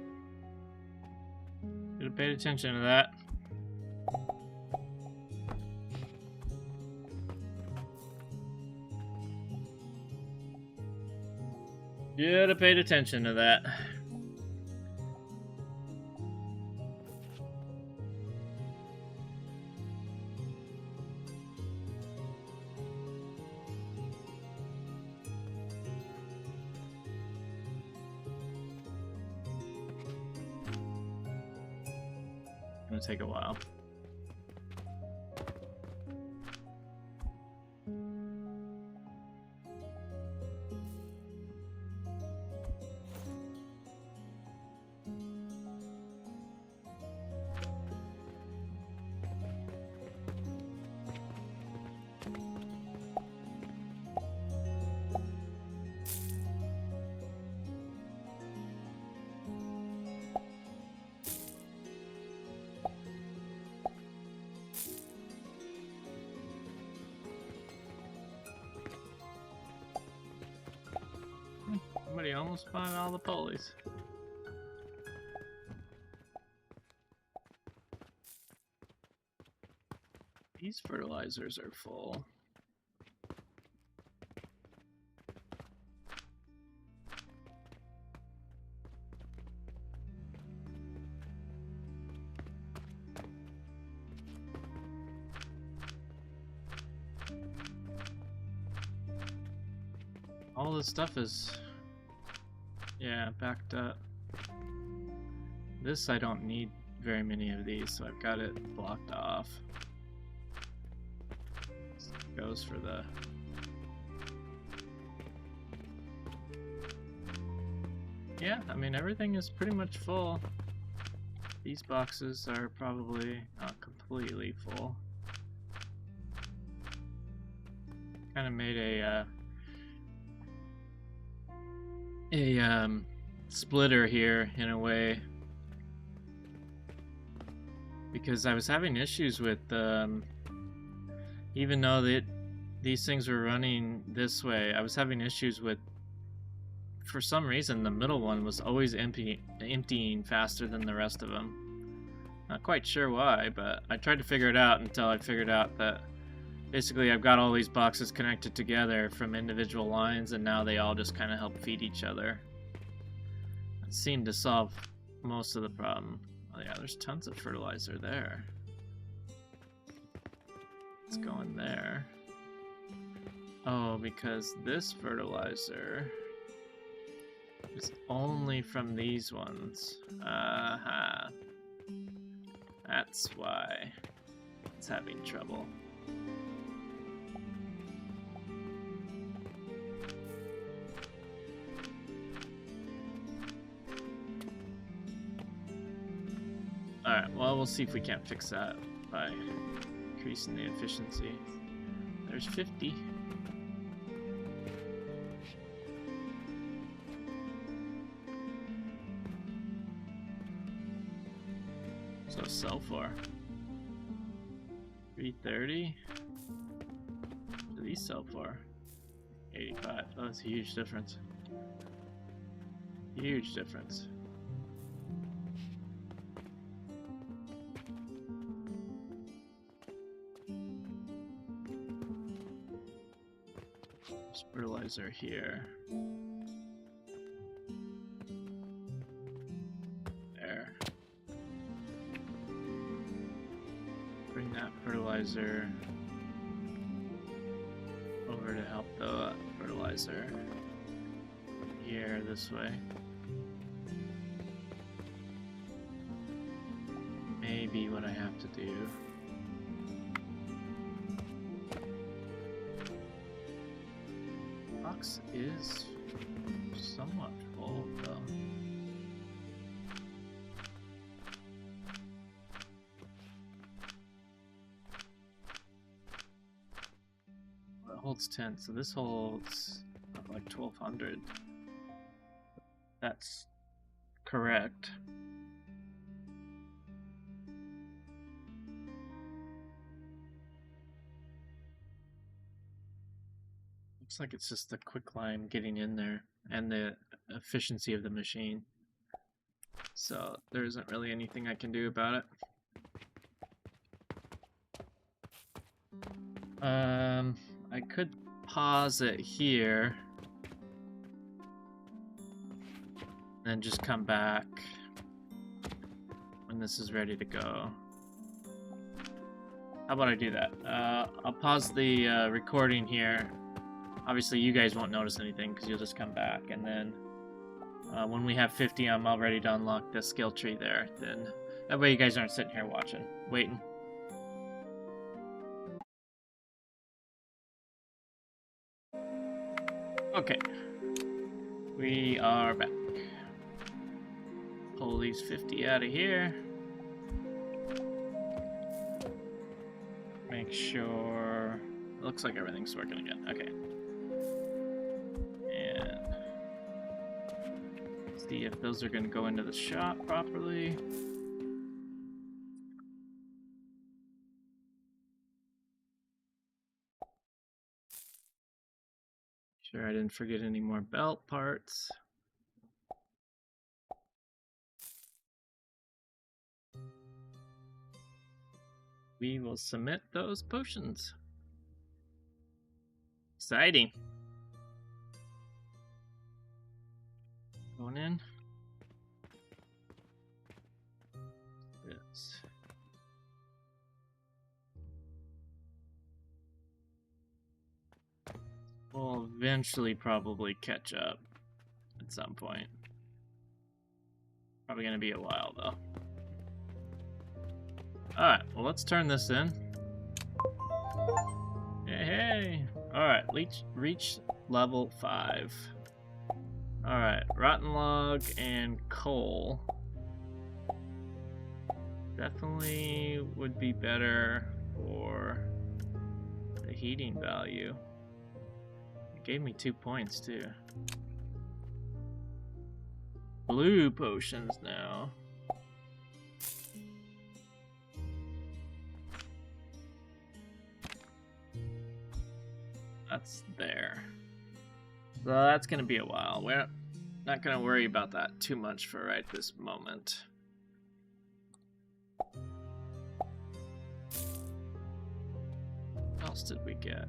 Should have paid attention to that. Should have paid attention to that. Gonna take a while. Somebody almost bought all the pulleys. These fertilizers are full. All this stuff is, yeah, backed up. This I don't need very many of these, so I've got it blocked off. This goes for the... Yeah, I mean, everything is pretty much full. These boxes are probably not completely full. Kind of made a splitter here in a way, because I was having issues with even though these things were running this way, I was having issues with, for some reason, the middle one was always emptying faster than the rest of them. Not quite sure why, but I tried to figure it out until I figured out that basically I've got all these boxes connected together from individual lines, and now they all just kind of help feed each other. It seemed to solve most of the problem. Oh yeah, there's tons of fertilizer there. It's going there. Oh, because this fertilizer is only from these ones. Aha. That's why it's having trouble. Alright, well, we'll see if we can't fix that by increasing the efficiency. There's 50. So sell for 330. What do these sell for? 85. Oh, that's a huge difference. Huge difference. There's fertilizer here. There. Bring that fertilizer over to help the fertilizer here this way. Maybe what I have to do. Box is somewhat full though. Well, it holds 10, so this holds like 1200. That's correct. Looks like it's just the quicklime getting in there and the efficiency of the machine. So there isn't really anything I can do about it. I could pause it here and just come back when this is ready to go. How about I do that? I'll pause the recording here. Obviously, you guys won't notice anything because you'll just come back, and then when we have 50, I'm all ready to unlock the skill tree there. Then that way, you guys aren't sitting here watching, waiting. Okay, we are back. Pull these 50 out of here. Make sure. It looks like everything's working again. Okay. See if those are going to go into the shop properly. Sure I didn't forget any more belt parts. We will submit those potions. Exciting. Going in. Yes. We'll eventually probably catch up at some point. Probably gonna be a while though. Alright, well let's turn this in. Hey, hey! Alright, reach level 5. Alright, rotten log and coal. Definitely would be better for the heating value. It gave me 2 points too. Blue potions now. That's there. So that's gonna be a while. We're not gonna worry about that too much for right this moment. What else did we get?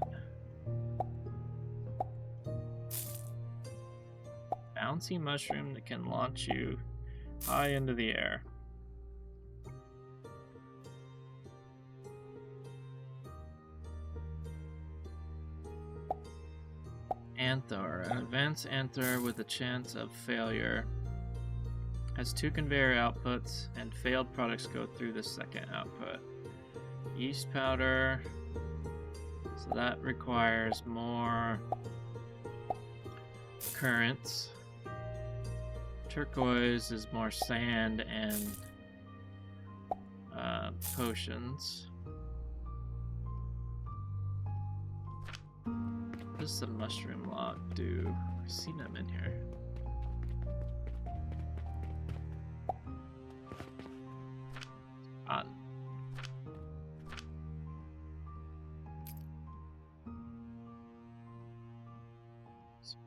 Bouncy mushroom that can launch you high into the air. Anther, an advanced anther with a chance of failure. Has 2 conveyor outputs, and failed products go through the second output. Yeast powder, so that requires more currents. Turquoise is more sand and potions. What does the mushroom log do? I've seen them in here. On.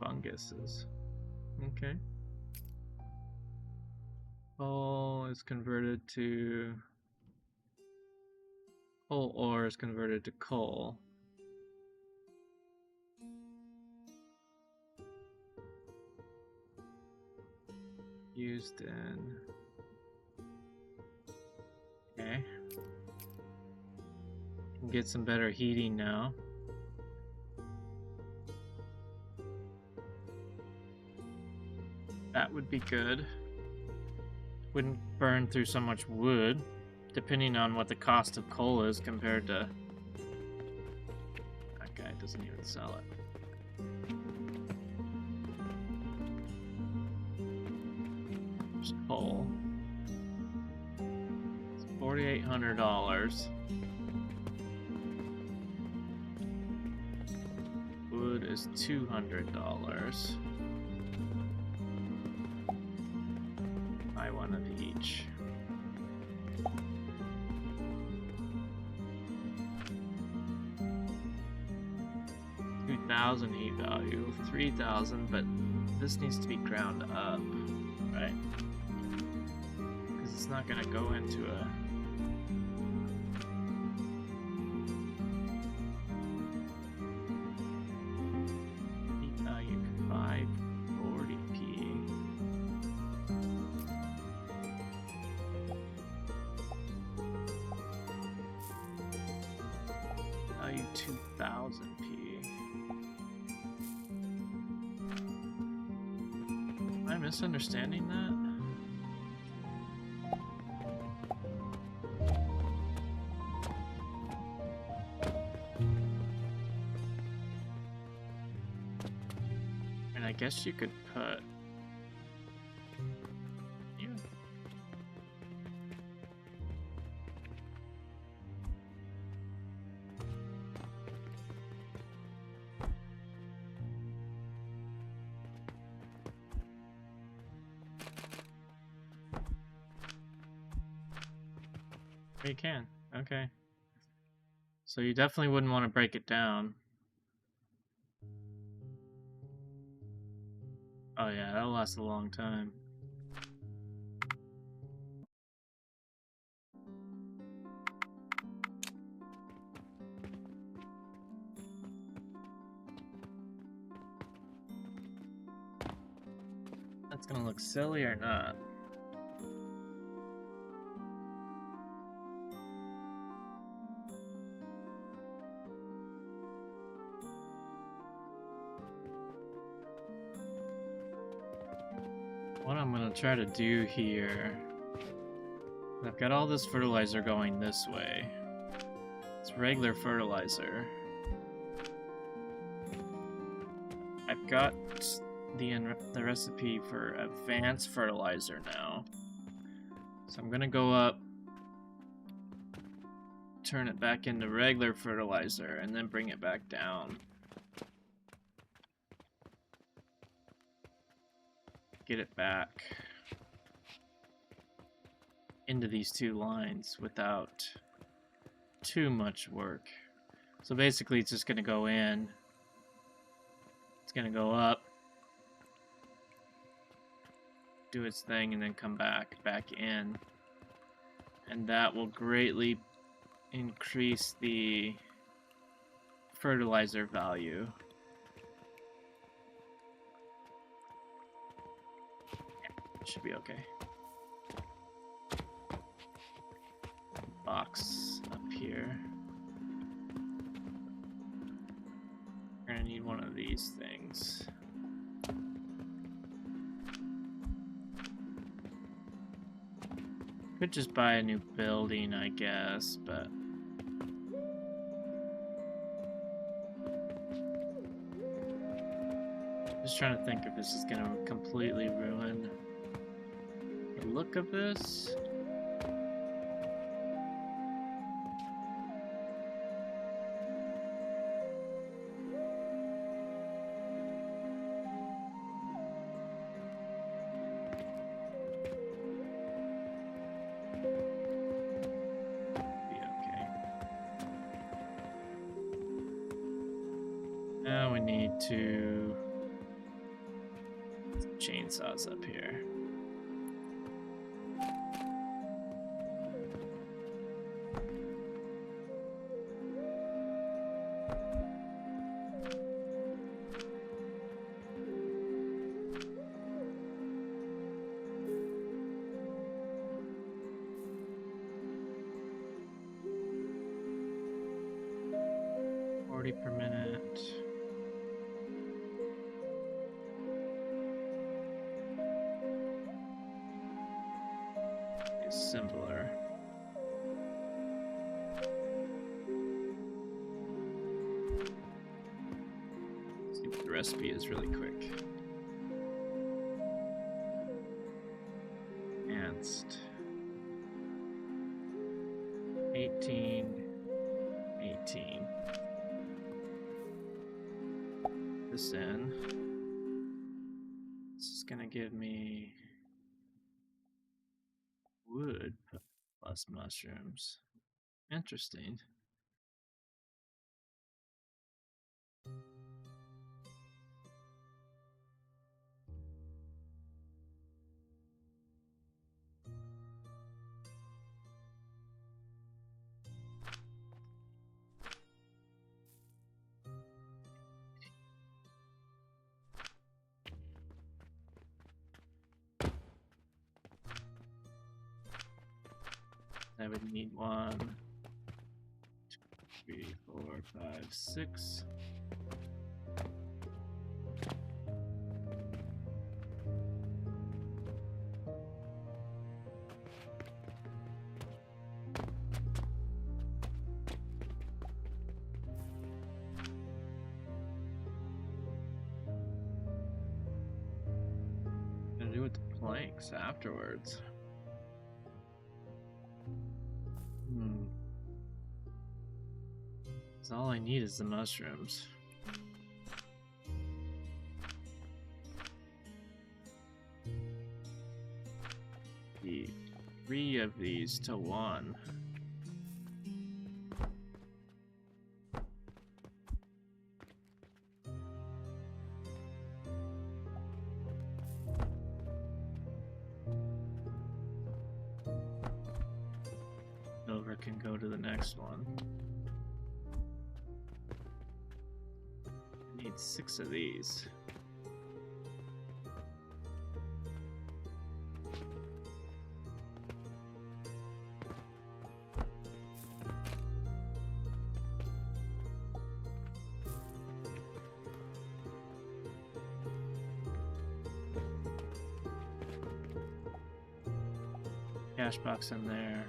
Funguses. Okay. Coal is converted to... Coal ore is converted to coal. Used in... Okay. Can get some better heating now. That would be good. Wouldn't burn through so much wood, depending on what the cost of coal is compared to... That guy doesn't even sell it. There's coal. It's $4,800. Wood is $200. Buy one of each. $2,000 heat value, $3,000, but this needs to be ground up, right? Because it's not gonna go into a... Heat value 540p. Value 2000p. Am I misunderstanding that? And I guess you could put... Yeah. You can. Okay. So you definitely wouldn't want to break it down. Oh yeah, that'll last a long time. That's gonna look silly or not? What I'm gonna try to do here, I've got all this fertilizer going this way. It's regular fertilizer. I've got the recipe for advanced fertilizer now. So I'm gonna go up, turn it back into regular fertilizer, and then bring it back down. Get it back into these two lines without too much work. So basically it's just going to go in, it's going to go up, do its thing, and then come back in, and that will greatly increase the fertilizer value. Should be okay. Box up here. We're gonna need one of these things. Could just buy a new building, I guess, but just trying to think if this is gonna completely ruin the look of this. to chainsaws up here. Per minute. It's simpler. Let's see what the recipe is really quick. Enhanced. 18. This in. This is gonna give me wood plus mushrooms. Interesting. I would need 1, 2, 3, 4, 5, 6. What do I do with the planks afterwards? So all I need is the mushrooms. The 3 of these to 1. Over can go to the next one. I need 6 of these. Cash box in there.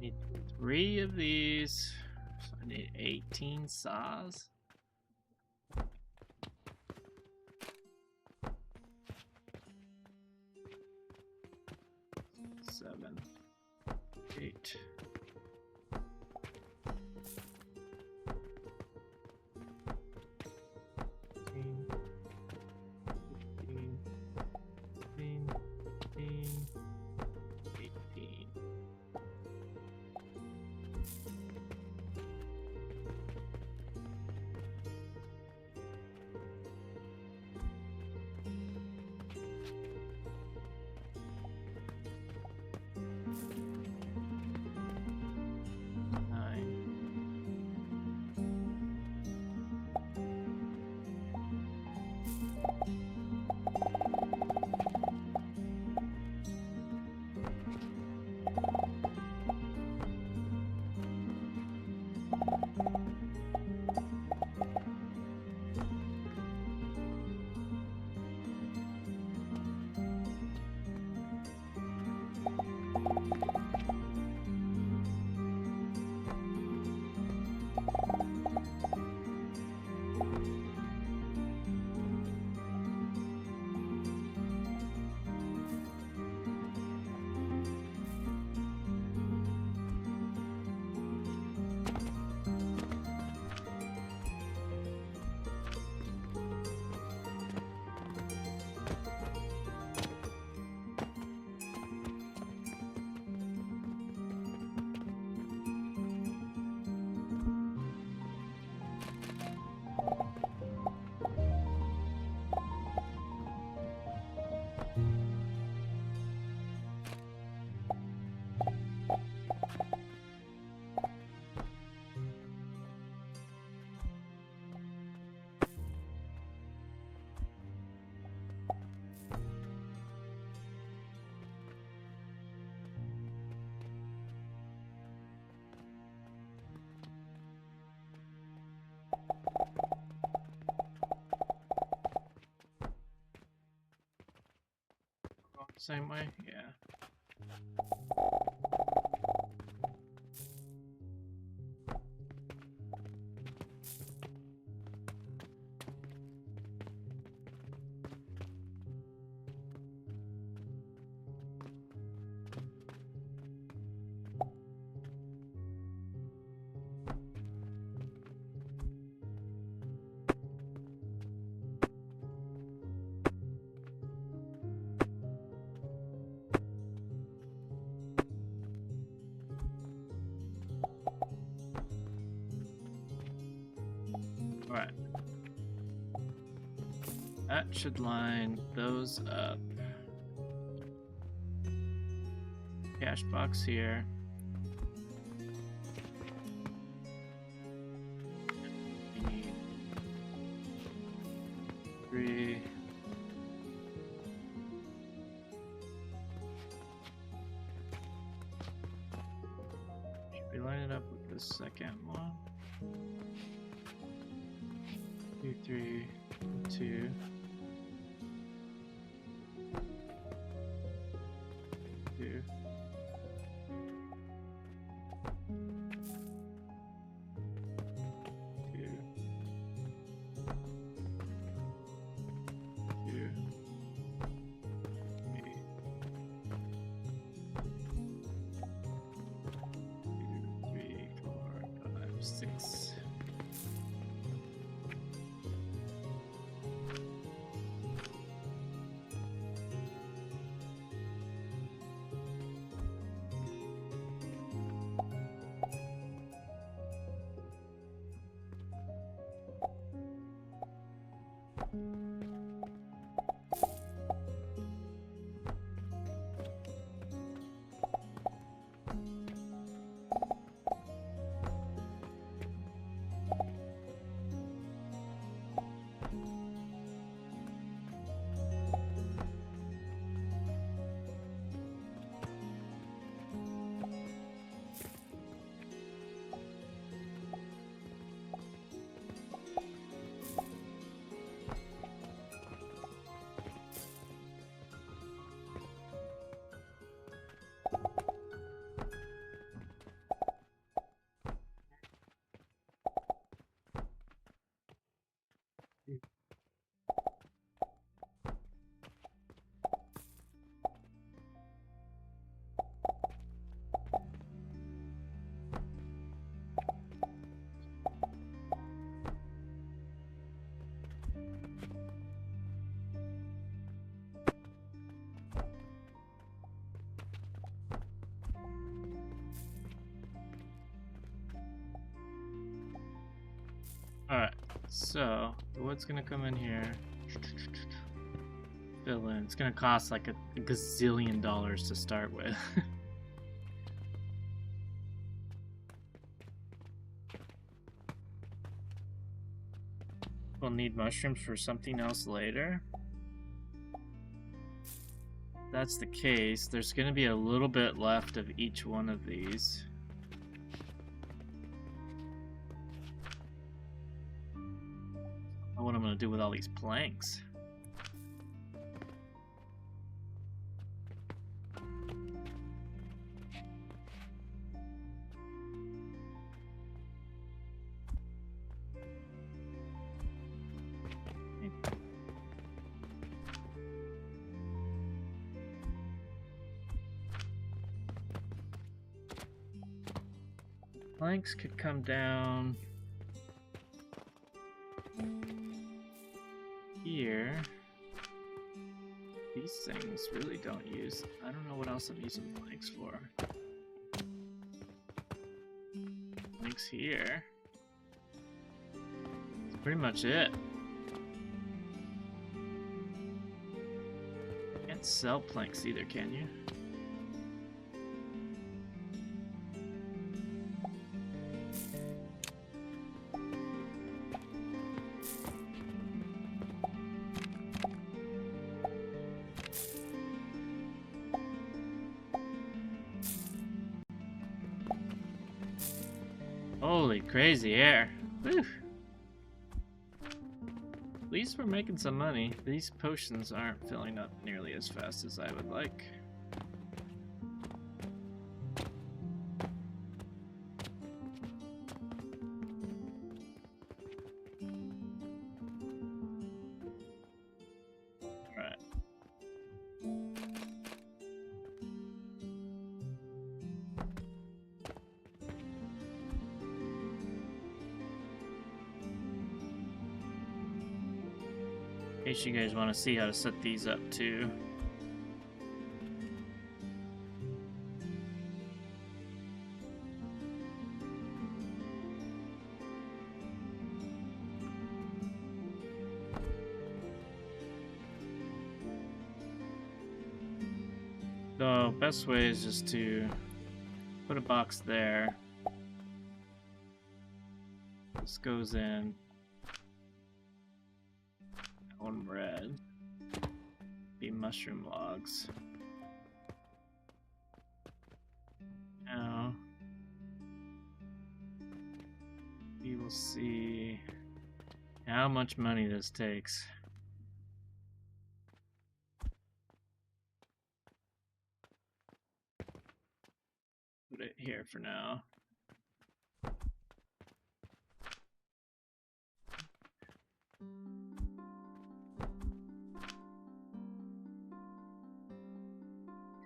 Need 3 of these. So I need 18 saws. Seven, 8. same way? Yeah. Alright. That should line those up. Cash box here. We need 3. Should we line it up with the second one? 2, 3, 2. 2. 6. Alright, so the wood's gonna come in here. Fill in. It's gonna cost like a gazillion dollars to start with. We'll need mushrooms for something else later. If that's the case, there's gonna be a little bit left of each one of these. What I'm gonna do with all these planks. Planks could come down here. These things really don't use. I don't know what else I'm using planks for. Planks here. That's pretty much it. Can't sell planks either, can you? Holy crazy air. Woo. least we're making some money. These potions aren't filling up nearly as fast as I would like. Alright. In case you guys want to see how to set these up too. The best way is just to put a box there. This goes in. One red. Be mushroom logs. Now we will see how much money this takes. Put it here for now.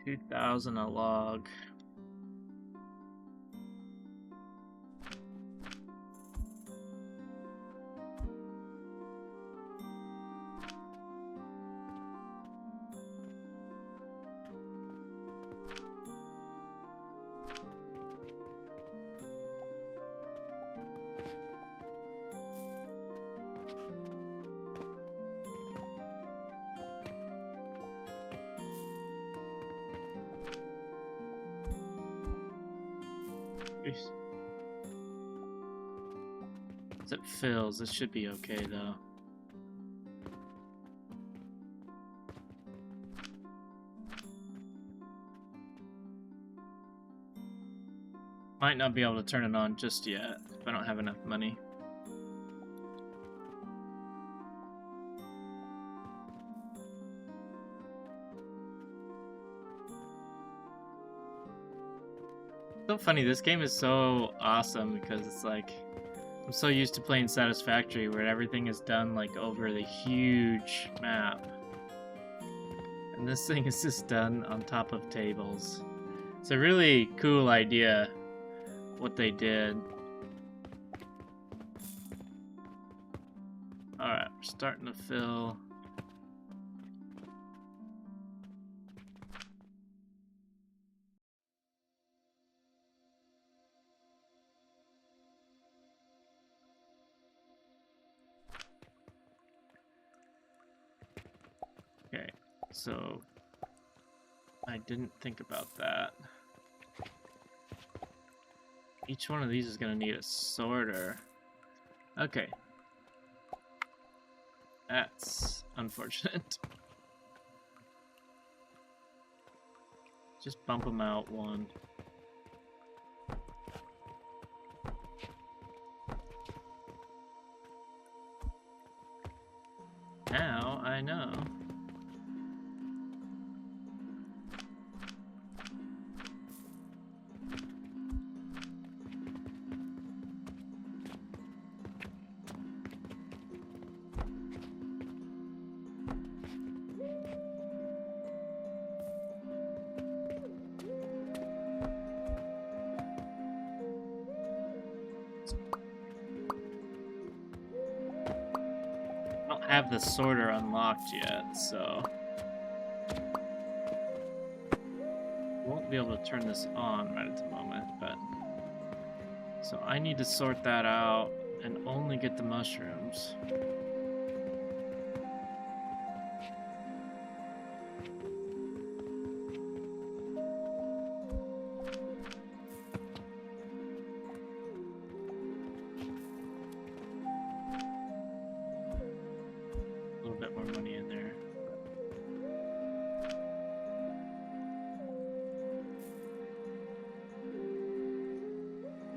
$2,000 a log. As it fills, this should be okay though. Might not be able to turn it on just yet if I don't have enough money. So funny, this game is so awesome because it's like I'm so used to playing Satisfactory where everything is done like over the huge map. And this thing is just done on top of tables. It's a really cool idea what they did. Alright, we're starting to fill. Okay, so I didn't think about that. Each one of these is going to need a sorter. Okay. That's unfortunate. Just bump them out one. Now I know. Have the sorter unlocked yet, so won't be able to turn this on right at the moment, but so I need to sort that out and only get the mushrooms.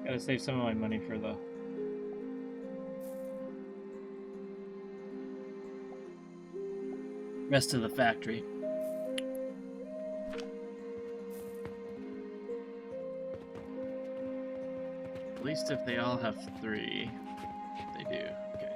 Gotta save some of my money for the rest of the factory. At least if they all have 3, they do. Okay.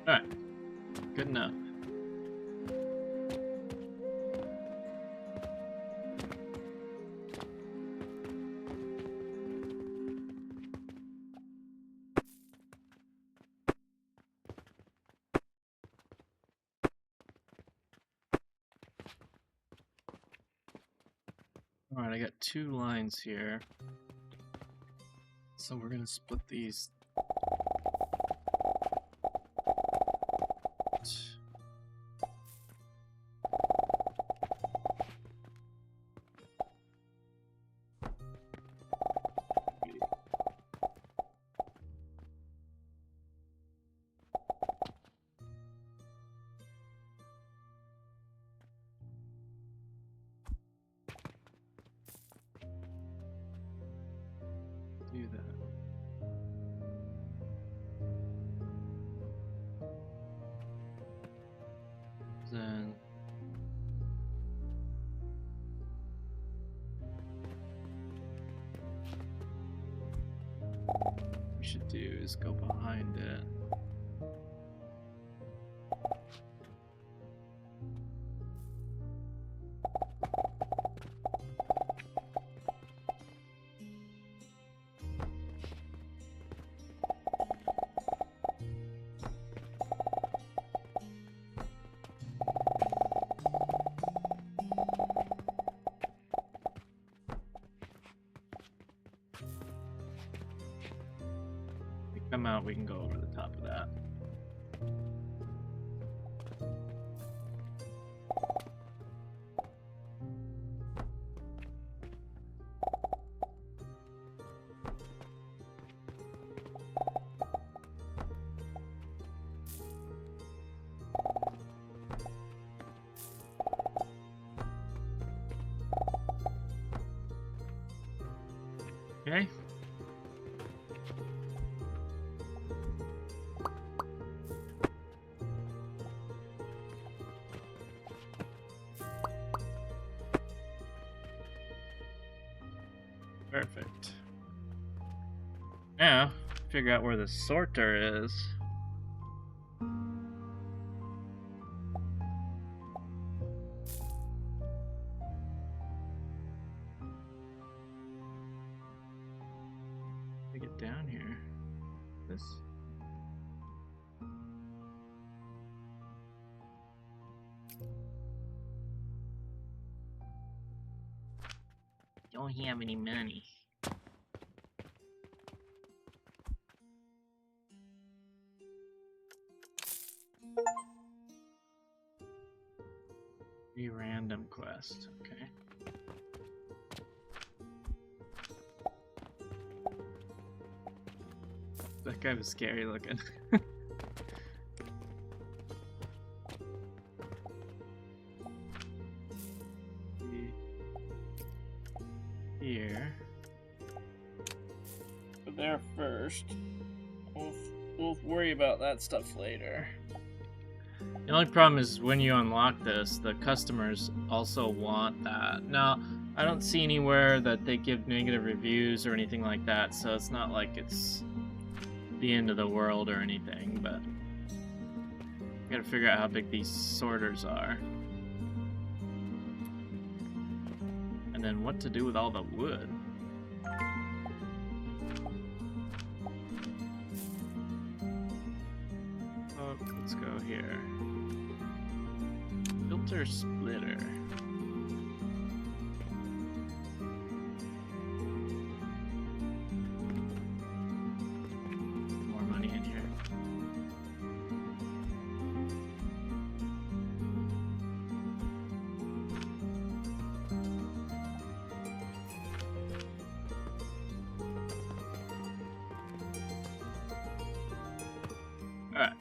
All right. Good enough. Alright, I got 2 lines here. So we're gonna split these. Do that. Then what we should do is go behind it. Come out, we can go over the top of that. Okay. Perfect. Now, figure out where the sorter is. Let me get down here. This. Don't have any money. Random quest, okay. That guy was scary looking. Here. But there first. We'll worry about that stuff later. The only problem is when you unlock this, the customers also want that. Now, I don't see anywhere that they give negative reviews or anything like that, so it's not like it's the end of the world or anything, but I gotta figure out how big these sorters are. And then what to do with all the wood. Oh, let's go here. Filter splitter. More money in here. Alright.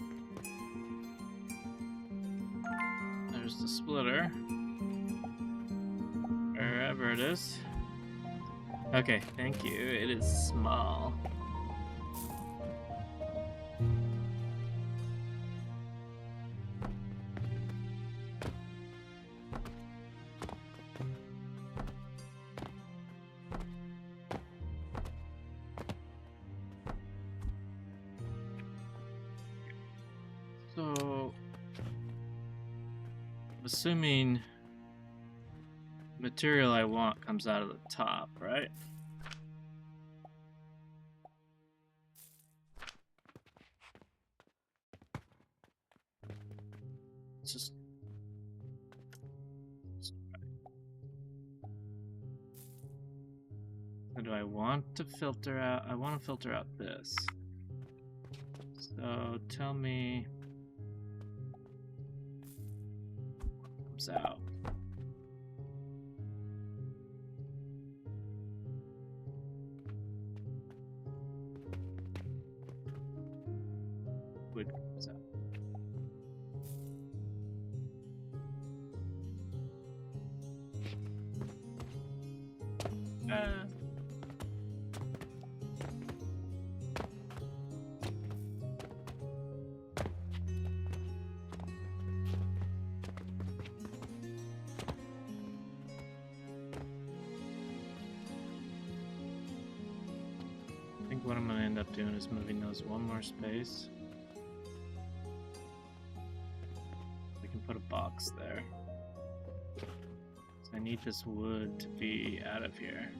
There's the splitter. it is. Okay, thank you. It is small. So, assuming material I want comes out of the top, right? It's just what do I want to filter out? I want to filter out this. So tell me what comes out. Wood comes out. I think what I'm going to end up doing is moving those one more space. We can put a box there. So I need this wood to be out of here.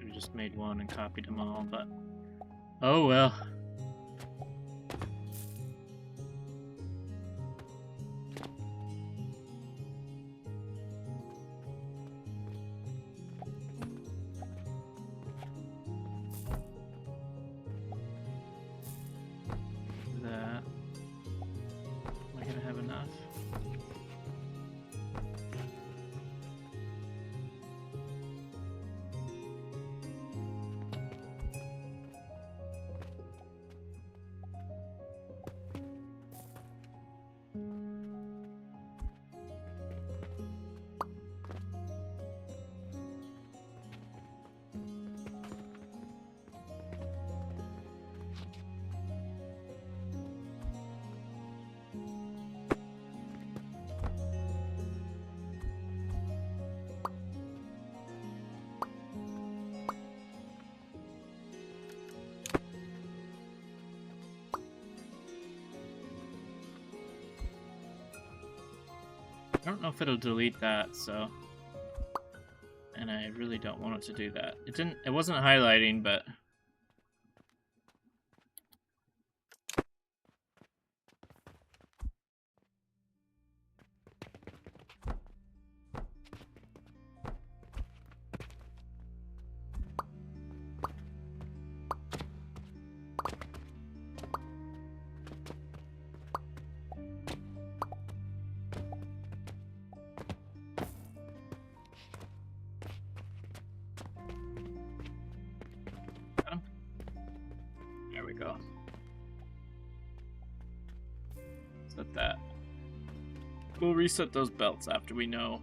We just made one and copied them all, but oh well. I don't know if it'll delete that, so... And I really don't want it to do that. It wasn't highlighting, but... There we go. Set that. We'll reset those belts after we know.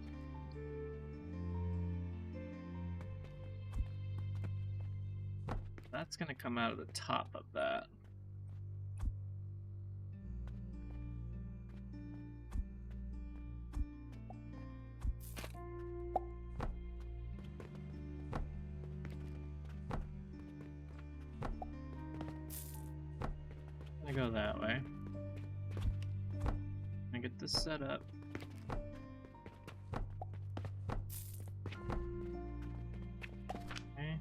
That's gonna come out of the top of that. I go that way. I get this set up. Okay.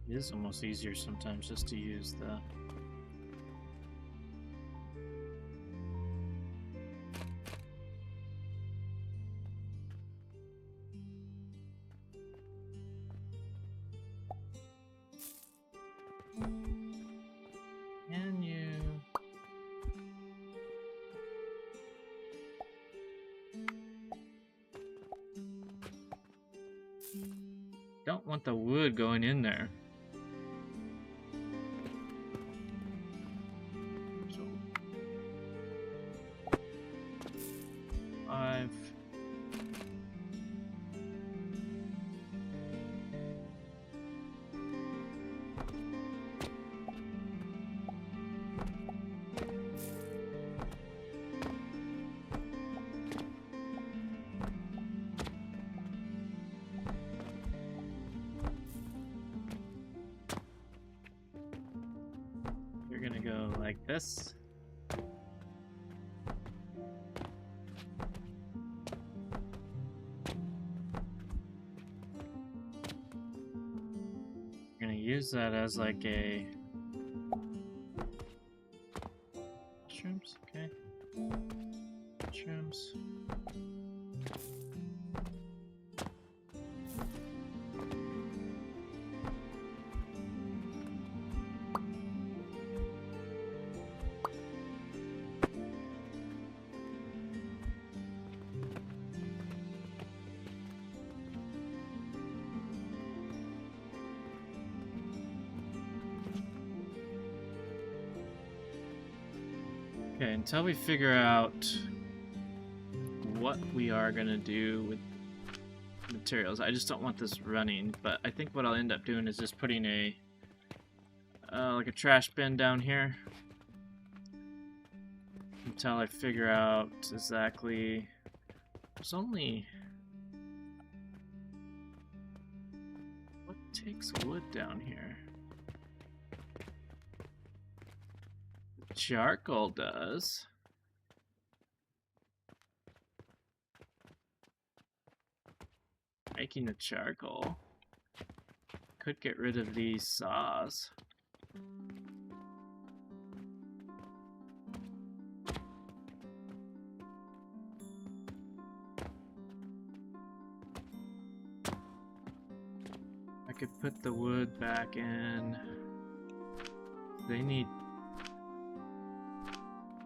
It is almost easier sometimes just to use the... Can you... don't want the wood going in there. So 5. You're gonna go like this. You're gonna use that as like a mushrooms, okay. Mushrooms. Okay, until we figure out what we are gonna do with materials. I just don't want this running, but I think what I'll end up doing is just putting a like a trash bin down here until I figure out exactly. There's only what takes wood down here. Charcoal does. Making the charcoal. Could get rid of these saws. I could put the wood back in. They need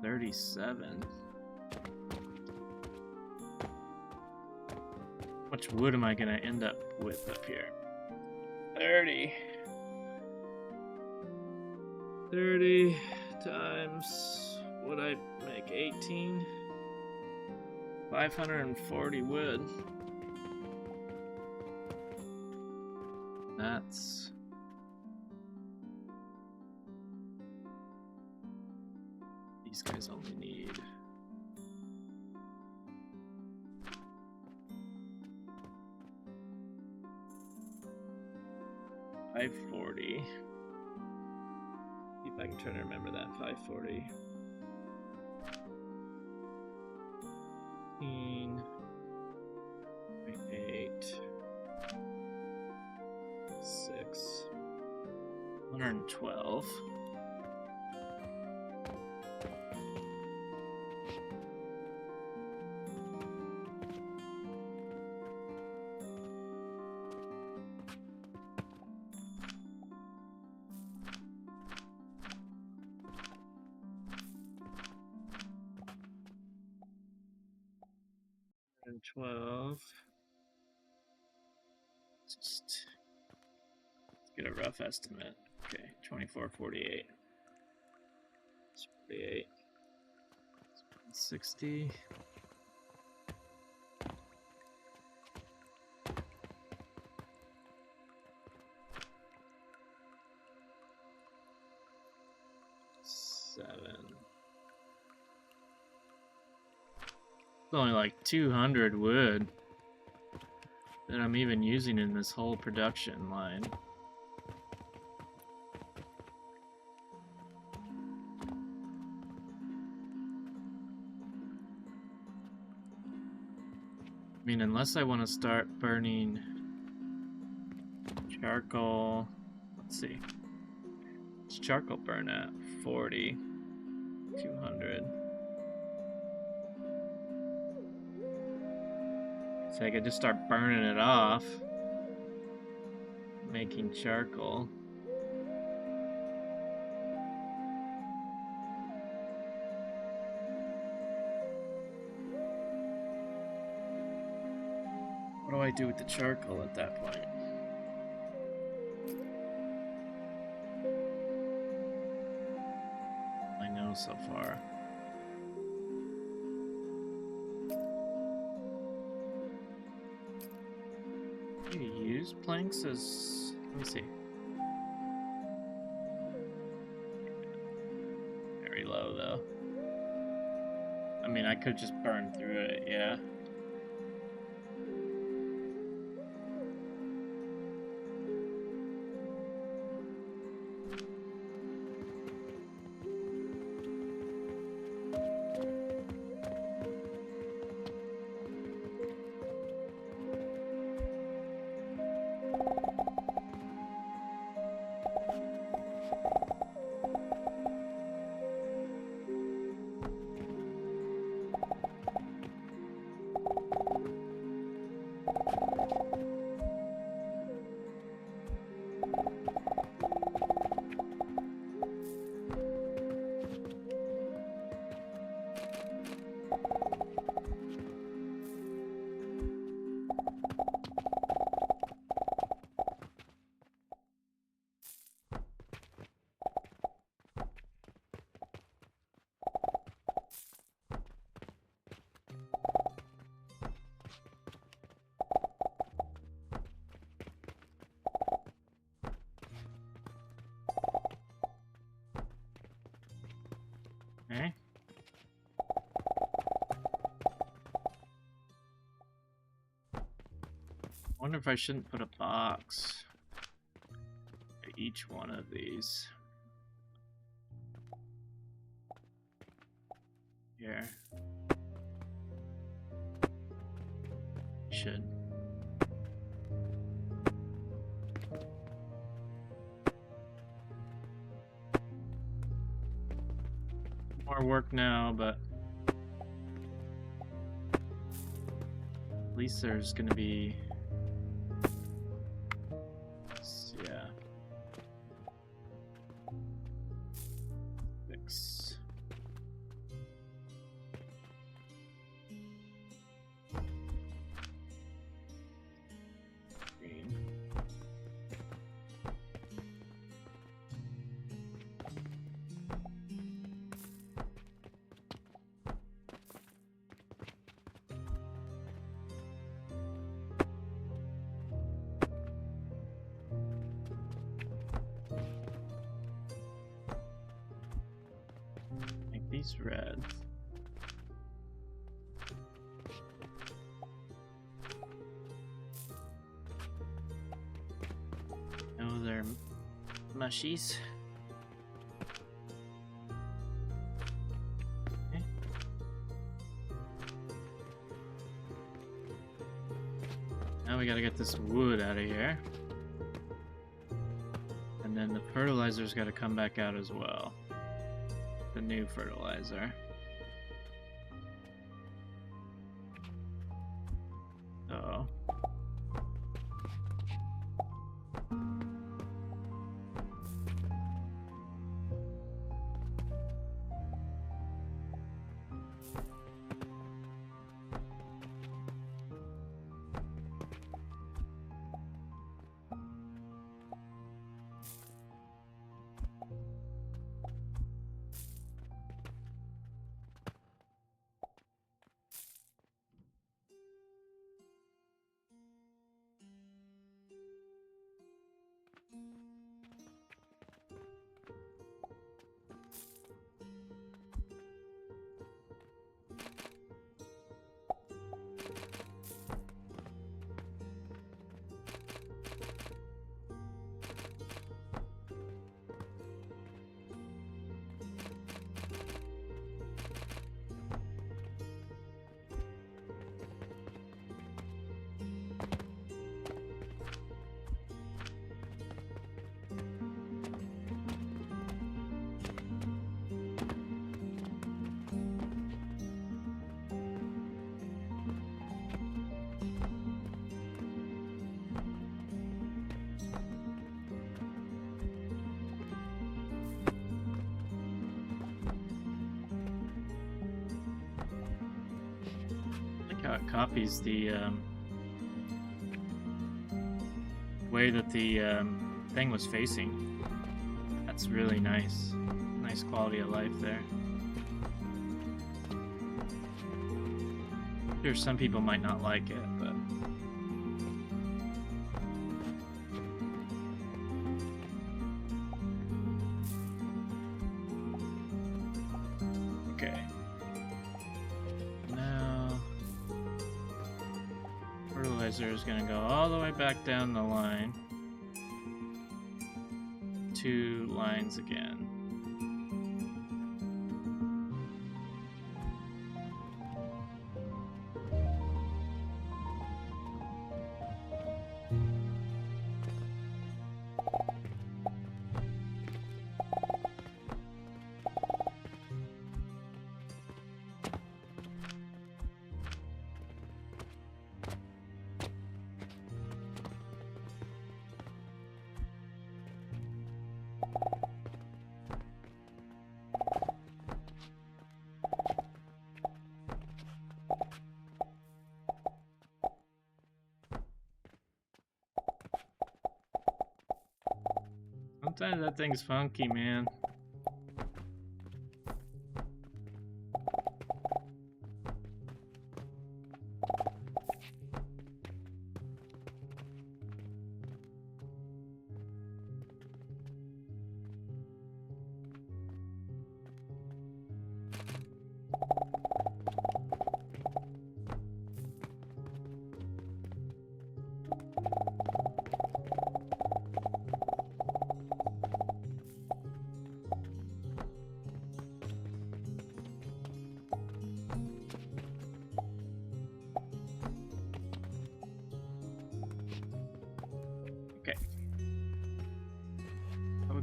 37. How much wood am I gonna end up with up here? 30. 30 times what I make 18. 540 wood. That's these guys only need 540. See if I can try to remember that. 540. 15. 8. 6. 112. And 12. Let's get a rough estimate. Okay, 2448. 48. 60. It's only like 200 wood that I'm even using in this whole production line. I mean, unless I want to start burning charcoal. Let's see. What's charcoal burn at? 40. 200. So I could just start burning it off. Making charcoal. What do I do with the charcoal at that point? so far. You use planks as... let me see. Very low, though. I mean, I could just burn through it, yeah. Okay. I wonder if I shouldn't put a box for each one of these. Here. Should. More work now, but at least there's gonna be, yeah, 6. Green. Make these red. No, they're mushies. Okay. Now we gotta get this wood out of here. And then the fertilizer's gotta come back out as well. The new fertilizer. So how it copies the way that the thing was facing. That's really nice. Nice quality of life there. Sure, some people might not like it, but... Okay. Now... fertilizer is gonna go all the way back down the line. 2 lines again. Sometimes that thing's funky, man.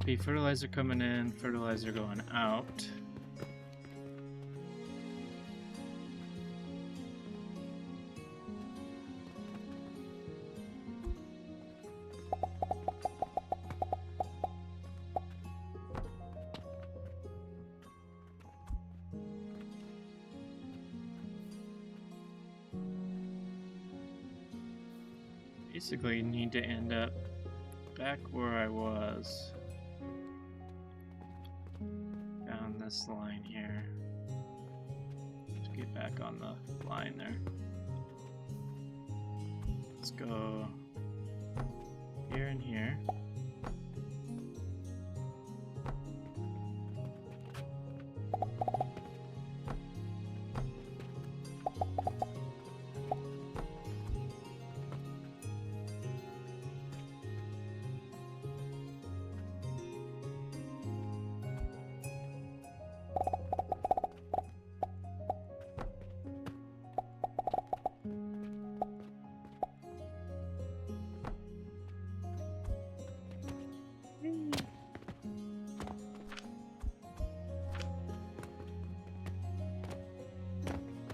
Be fertilizer coming in, fertilizer going out. Basically, you need to end up back where I was. This line here to get back on the line there. Let's go here and here.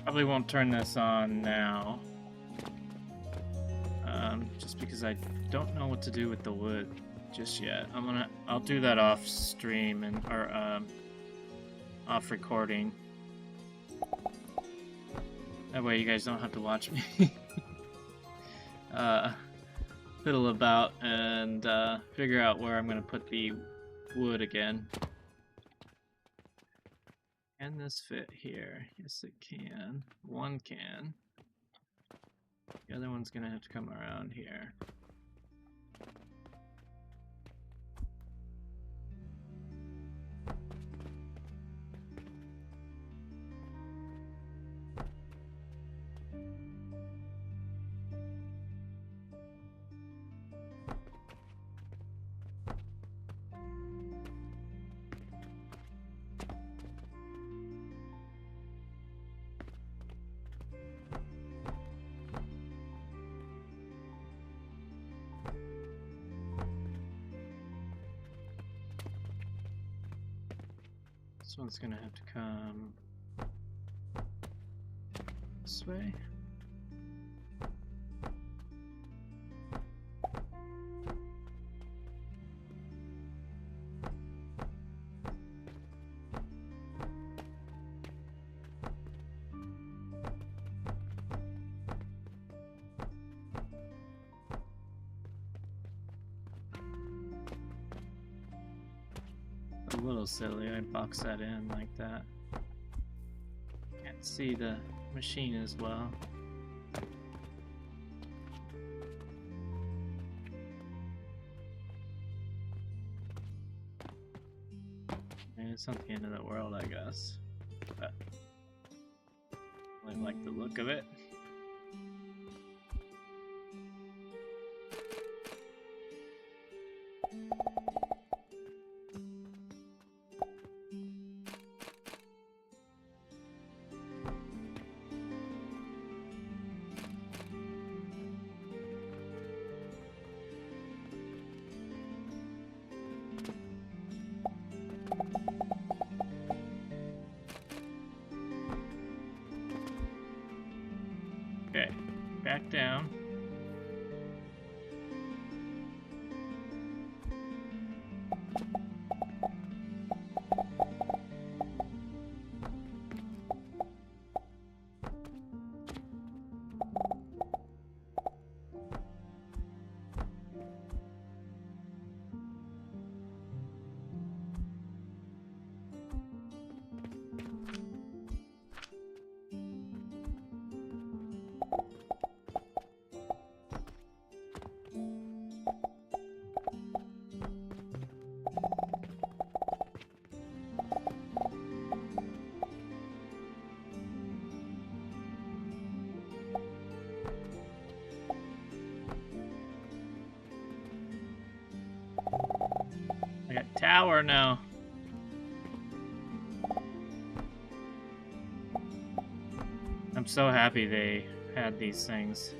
Probably won't turn this on now, just because I don't know what to do with the wood just yet. I'll do that off stream or off recording. That way you guys don't have to watch me fiddle about and figure out where I'm gonna put the wood again. Can this fit here? Yes, it can. One can. The other one's gonna have to come around here. This one's gonna have to come this way. A little silly, I box that in like that. Can't see the machine as well. It's not the end of the world, I guess. But I like the look of it. Okay, back down. I got tower now. I'm so happy they had these things.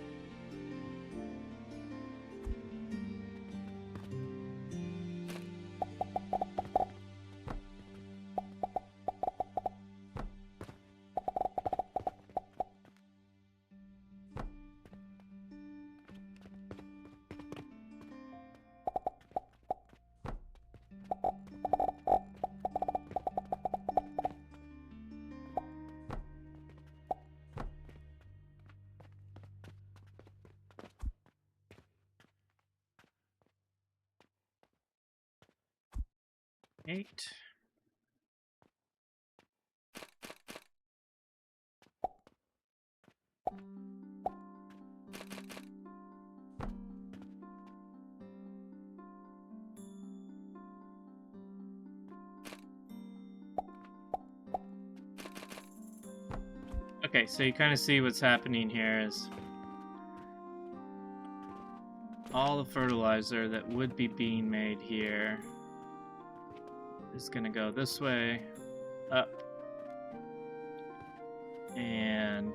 Eight. Okay, so you kind of see what's happening here is all the fertilizer that would be being made here is going to go this way, up, and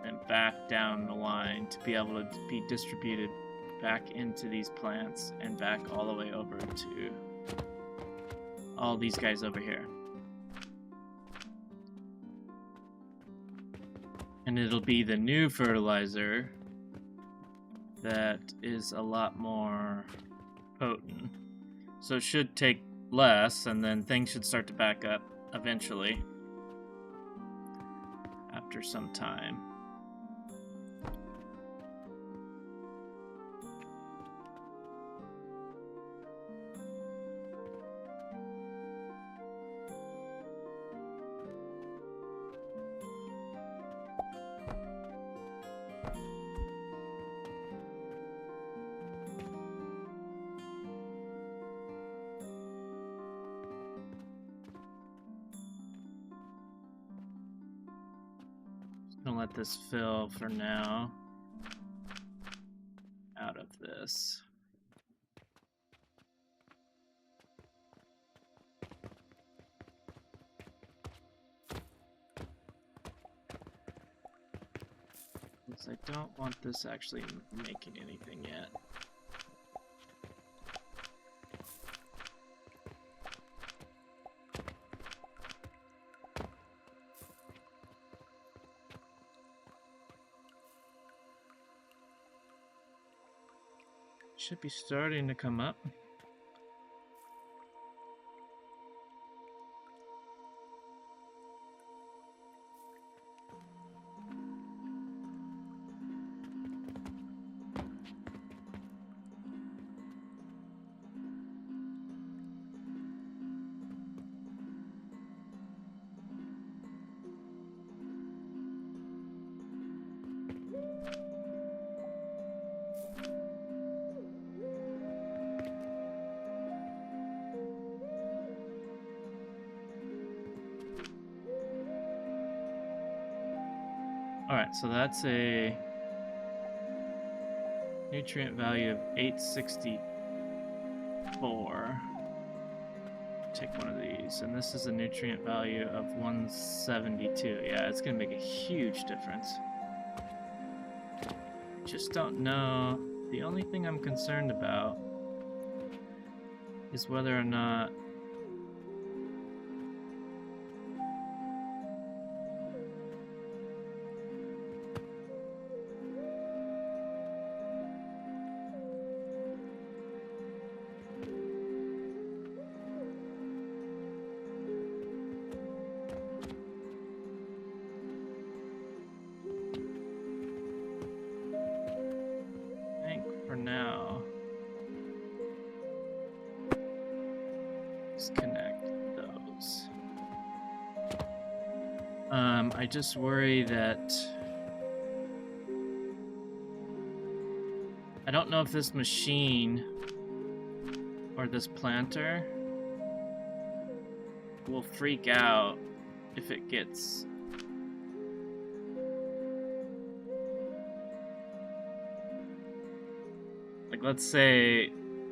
then back down the line to be able to be distributed back into these plants and back all the way over to all these guys over here. And it'll be the new fertilizer that is a lot more potent. So it should take less, and then things should start to back up eventually after some time. Gonna let this fill for now. Out of this. Because I don't want this actually making anything yet. Should be starting to come up. Alright, so that's a nutrient value of 864. Take one of these, and this is a nutrient value of 172. Yeah, it's gonna make a huge difference. Just don't know. The only thing I'm concerned about is whether or not now. Disconnect those. I just worry that I don't know if this machine or this planter will freak out if it gets like, let's say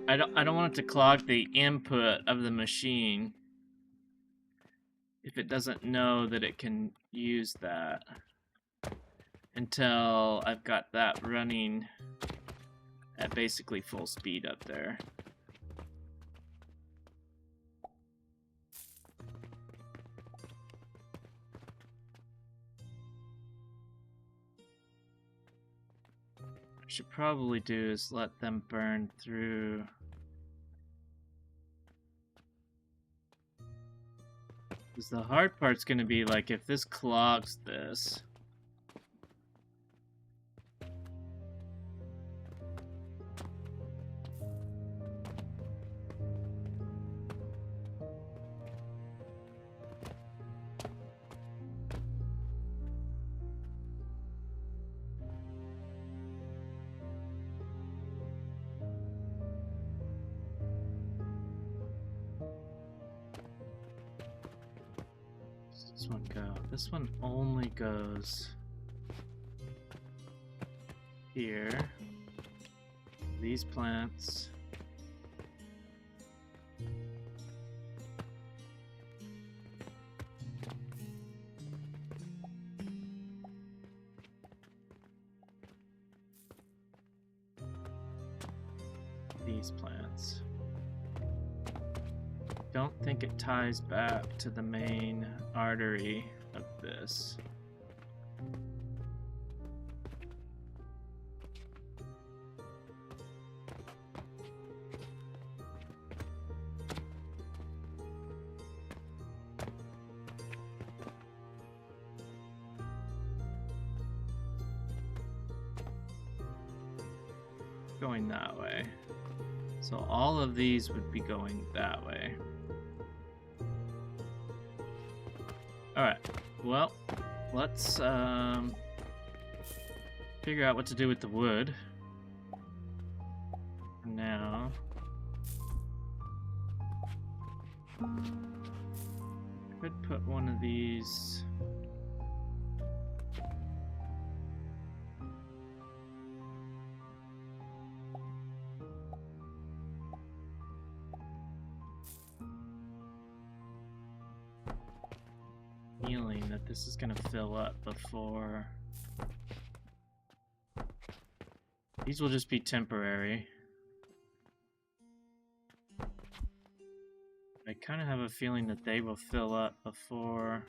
I don't want it to clog the input of the machine if it doesn't know that it can use that until I've got that running at basically full speed up there. What I should probably do is let them burn through. Because the hard part's going to be like if this clogs this. This one go. This one only goes here. These plants. These plants. Don't think it ties back to the main artery of this. Going that way. So all of these would be going that way. Alright, well, let's figure out what to do with the wood. For now. Could put one of these. Feeling that this is gonna fill up before. These will just be temporary. I kind of have a feeling that they will fill up before.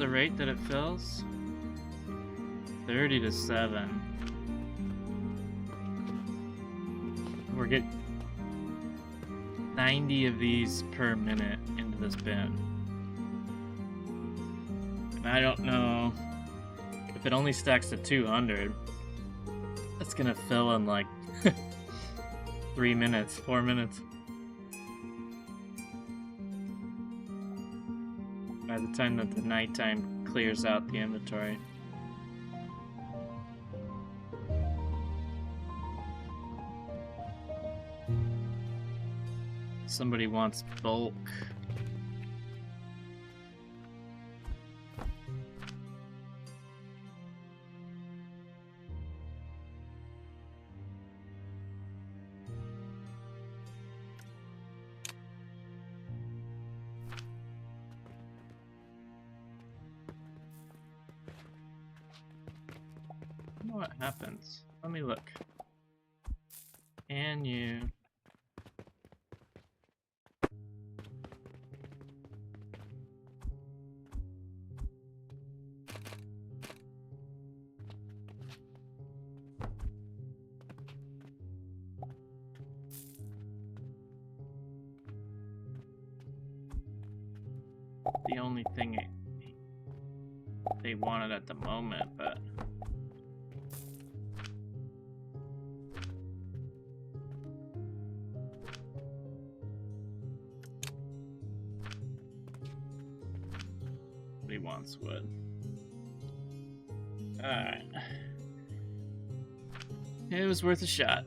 the rate that it fills? 30 to 7. We're getting 90 of these per minute into this bin. And I don't know if it only stacks to 200. That's gonna fill in like 3 minutes, 4 minutes. By the time that the nighttime clears out the inventory. Somebody wants bulk. What happens? Let me look. Can you... The only thing they wanted at the moment, but... He wants wood. Alright. It was worth a shot.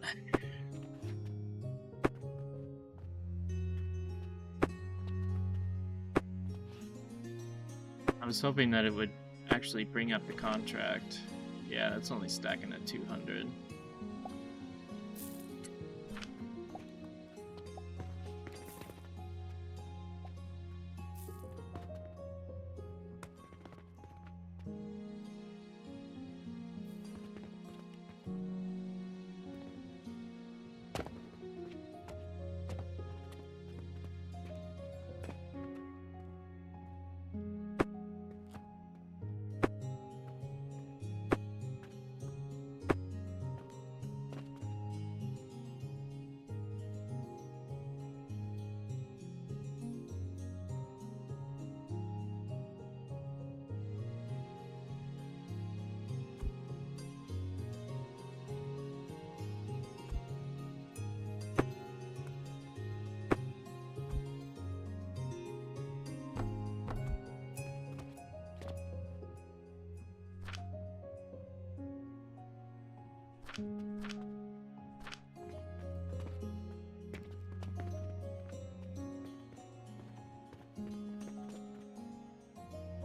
I was hoping that it would actually bring up the contract. Yeah, that's only stacking at 200.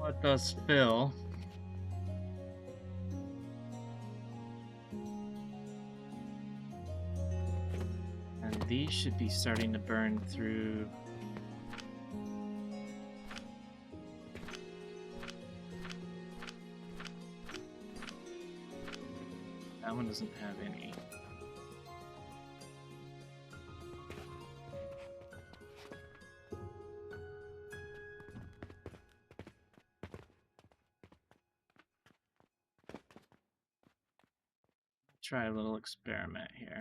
What does fill? And these should be starting to burn through. That one doesn't have any. Try a little experiment here.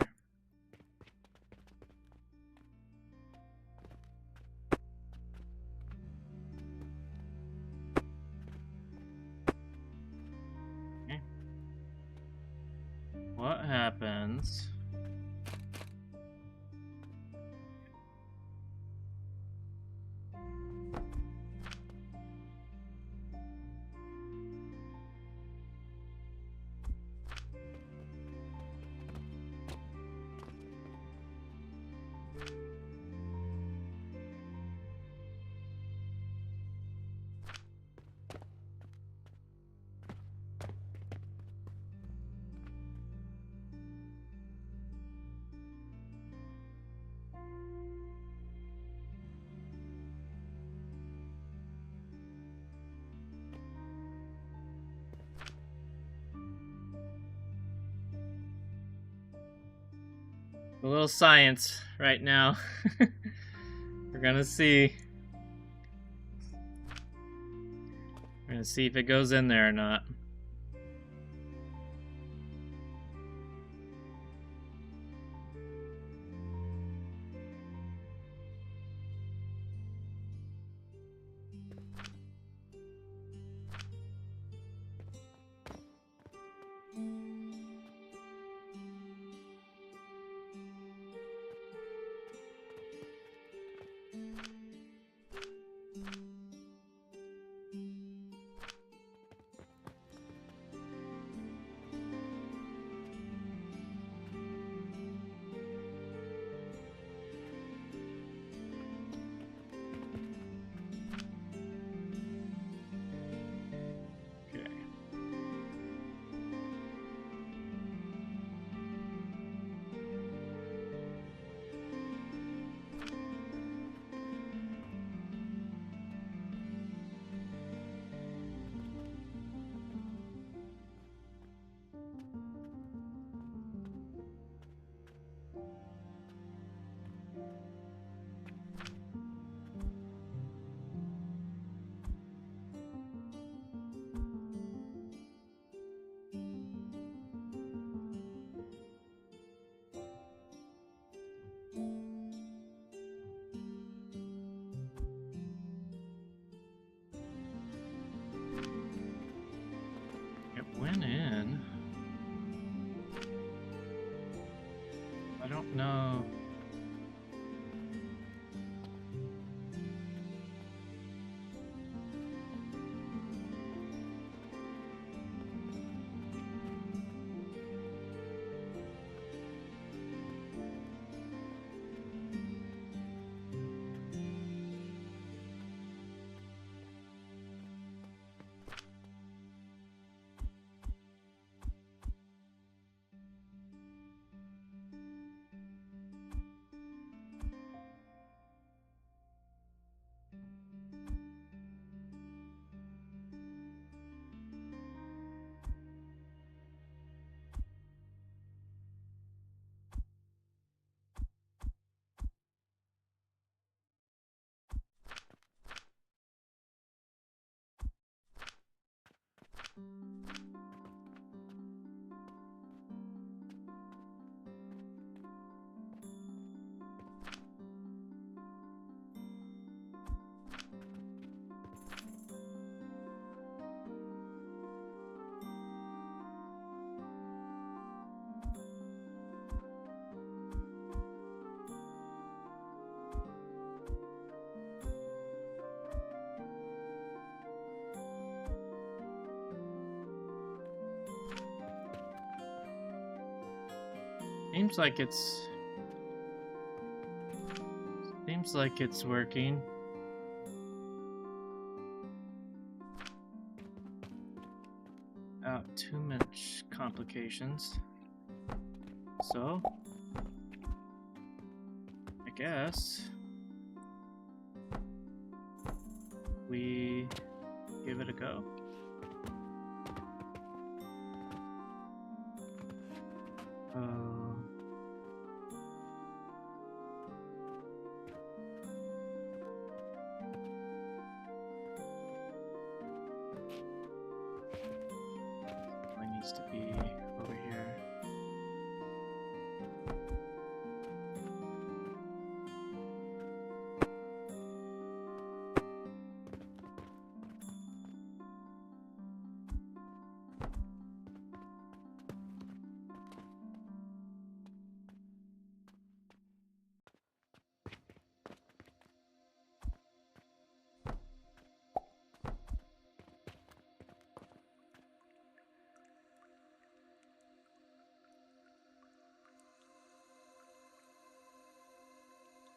Okay. What happens? A little science right now. We're gonna see. We're gonna see if it goes in there or not. It went in. I don't know. Seems like it's working. Without too much complications. So, I guess we give it a go. Needs to be over here.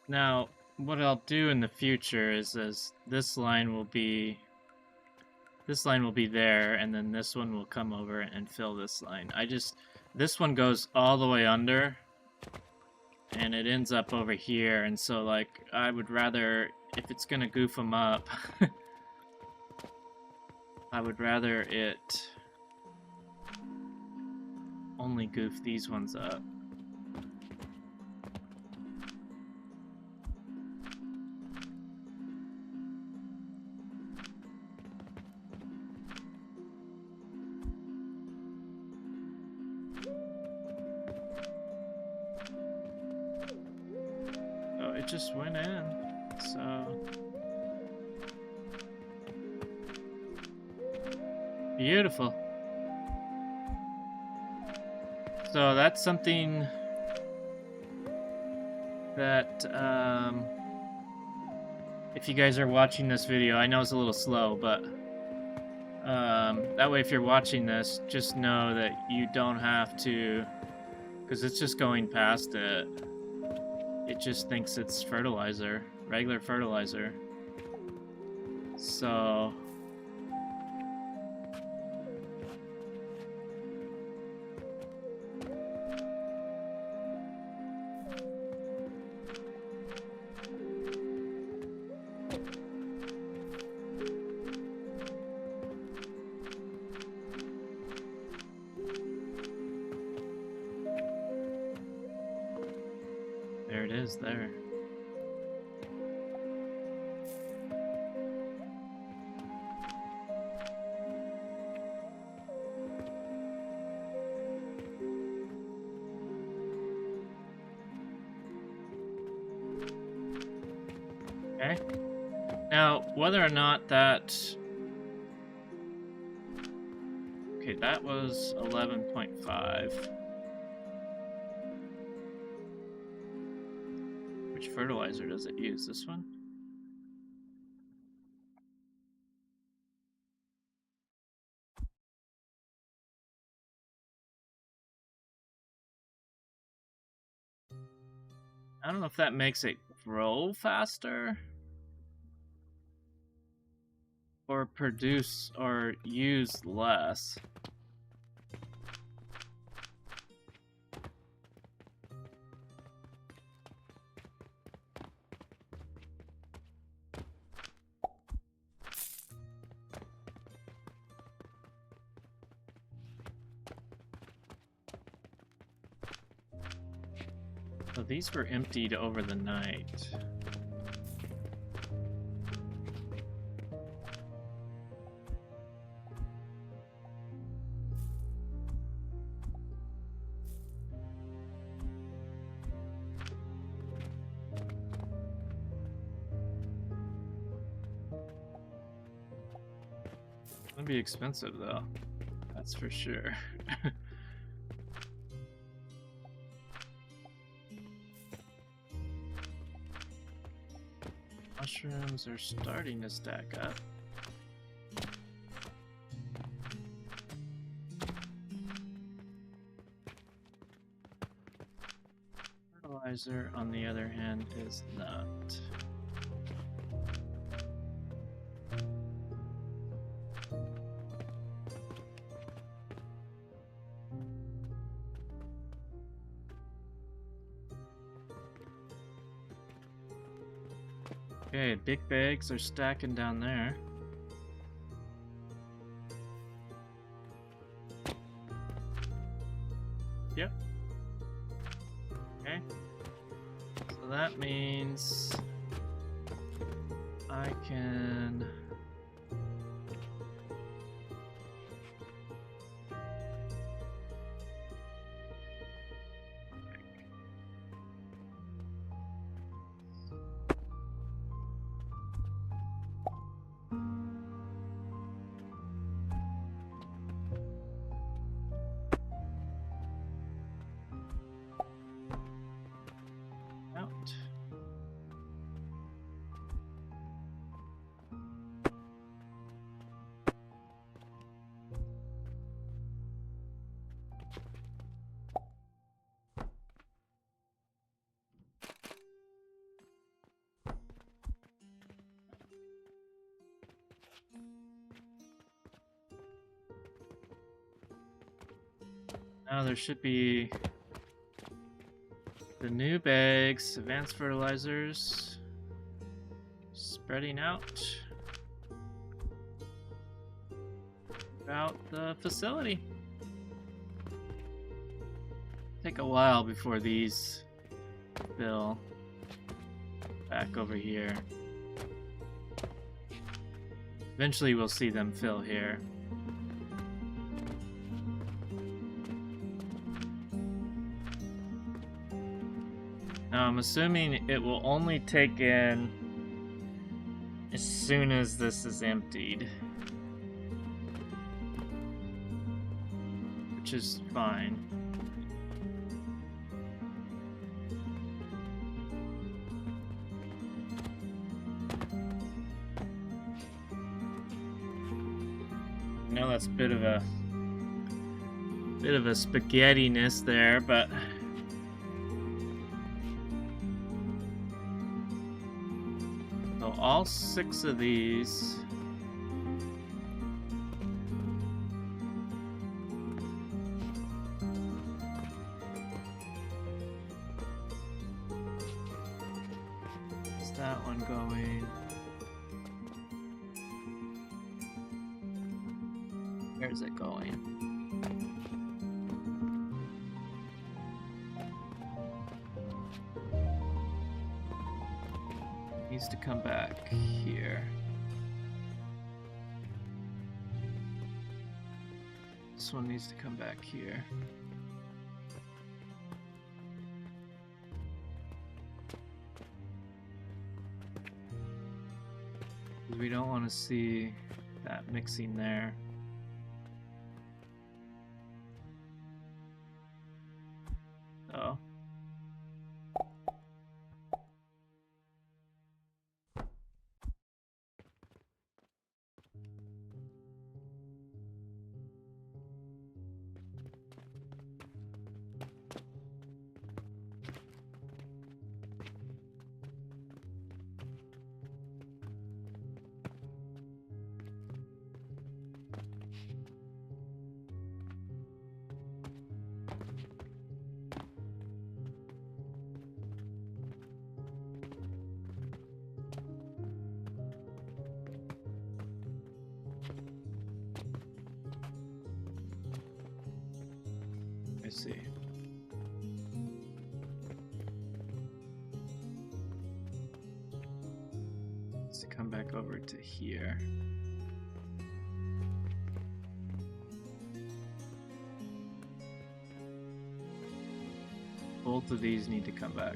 Now, what I'll do in the future is this line will be there, and then this one will come over and fill this line. This one goes all the way under, and it ends up over here, and so, like, I would rather, if it's gonna goof them up, I would rather it only goof these ones up. it just went in. So beautiful. So that's something that if you guys are watching this video, I know it's a little slow, but that way if you're watching this, just know that you don't have to, because it's just going past it. It just thinks it's fertilizer, regular fertilizer. So there it is there. Okay. Now, whether or not that... Okay, that was 11.5. Which fertilizer does it use? This one? I don't know if that makes it grow faster or produce or use less. So these were emptied over the night. It'll be expensive though, that's for sure. Mushrooms are starting to stack up. Fertilizer, on the other hand, is not. Okay, big bags are stacking down there. Yep. Okay. So that means I can... out. Now there should be the new bags, advanced fertilizers, spreading out throughout the facility. Take a while before these fill back over here. Eventually we'll see them fill here. Now I'm assuming it will only take in as soon as this is emptied. Which is fine. I know that's a bit of a spaghetti-ness there, but so all 6 of these is that one going? Where's it going? Needs to come back here. This one needs to come back here. Because we don't want to see that mixing there. Oh. I see. Let's come back over to here. Both of these need to come back.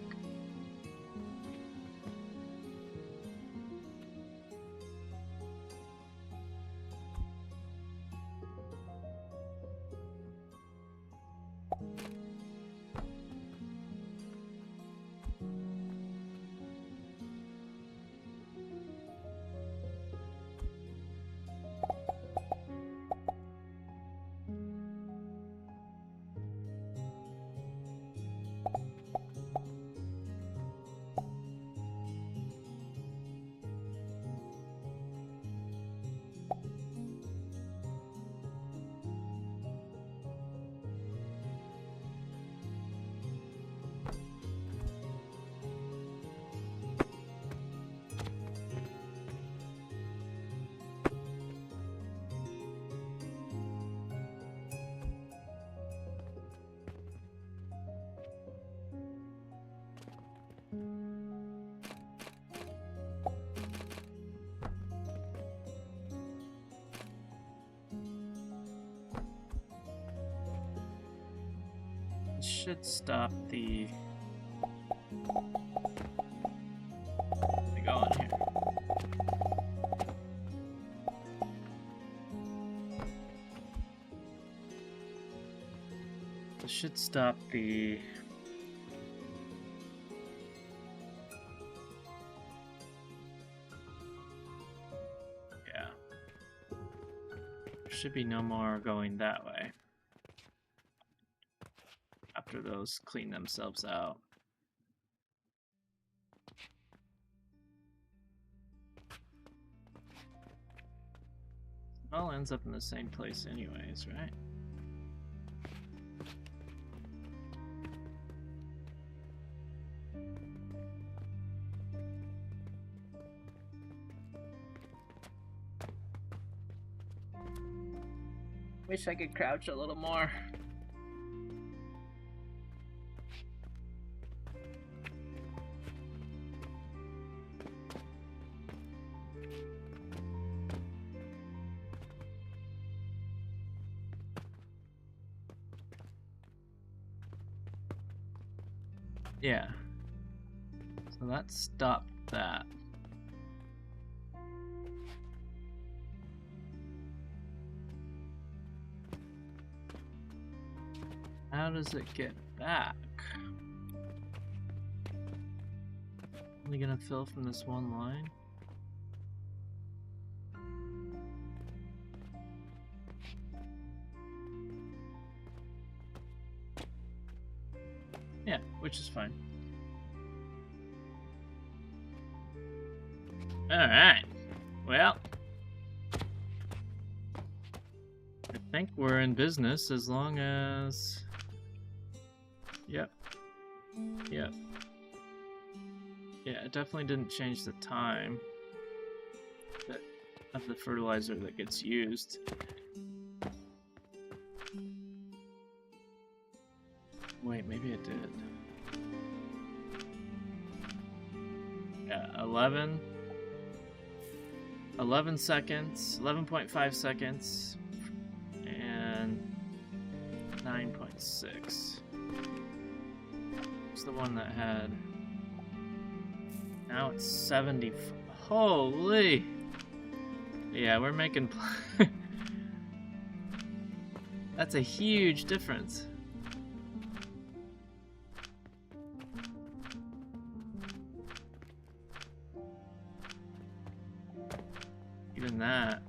Should stop the. Let me go on here. This should stop the. Yeah. There should be no more going that way. After those clean themselves out. It all ends up in the same place anyways, right? Wish I could crouch a little more. Yeah. So that stopped that. How does it get back? Only gonna fill from this one line? Yeah, which is fine. Alright. Well, I think we're in business as long as... Yep. Yep. Yeah, it definitely didn't change the time of the fertilizer that gets used. Wait, maybe it did. Yeah, 11 seconds, 11.5 seconds, and 9.6. It's the one that had... Now it's 70. Holy! Yeah, we're making... That's a huge difference. Even that.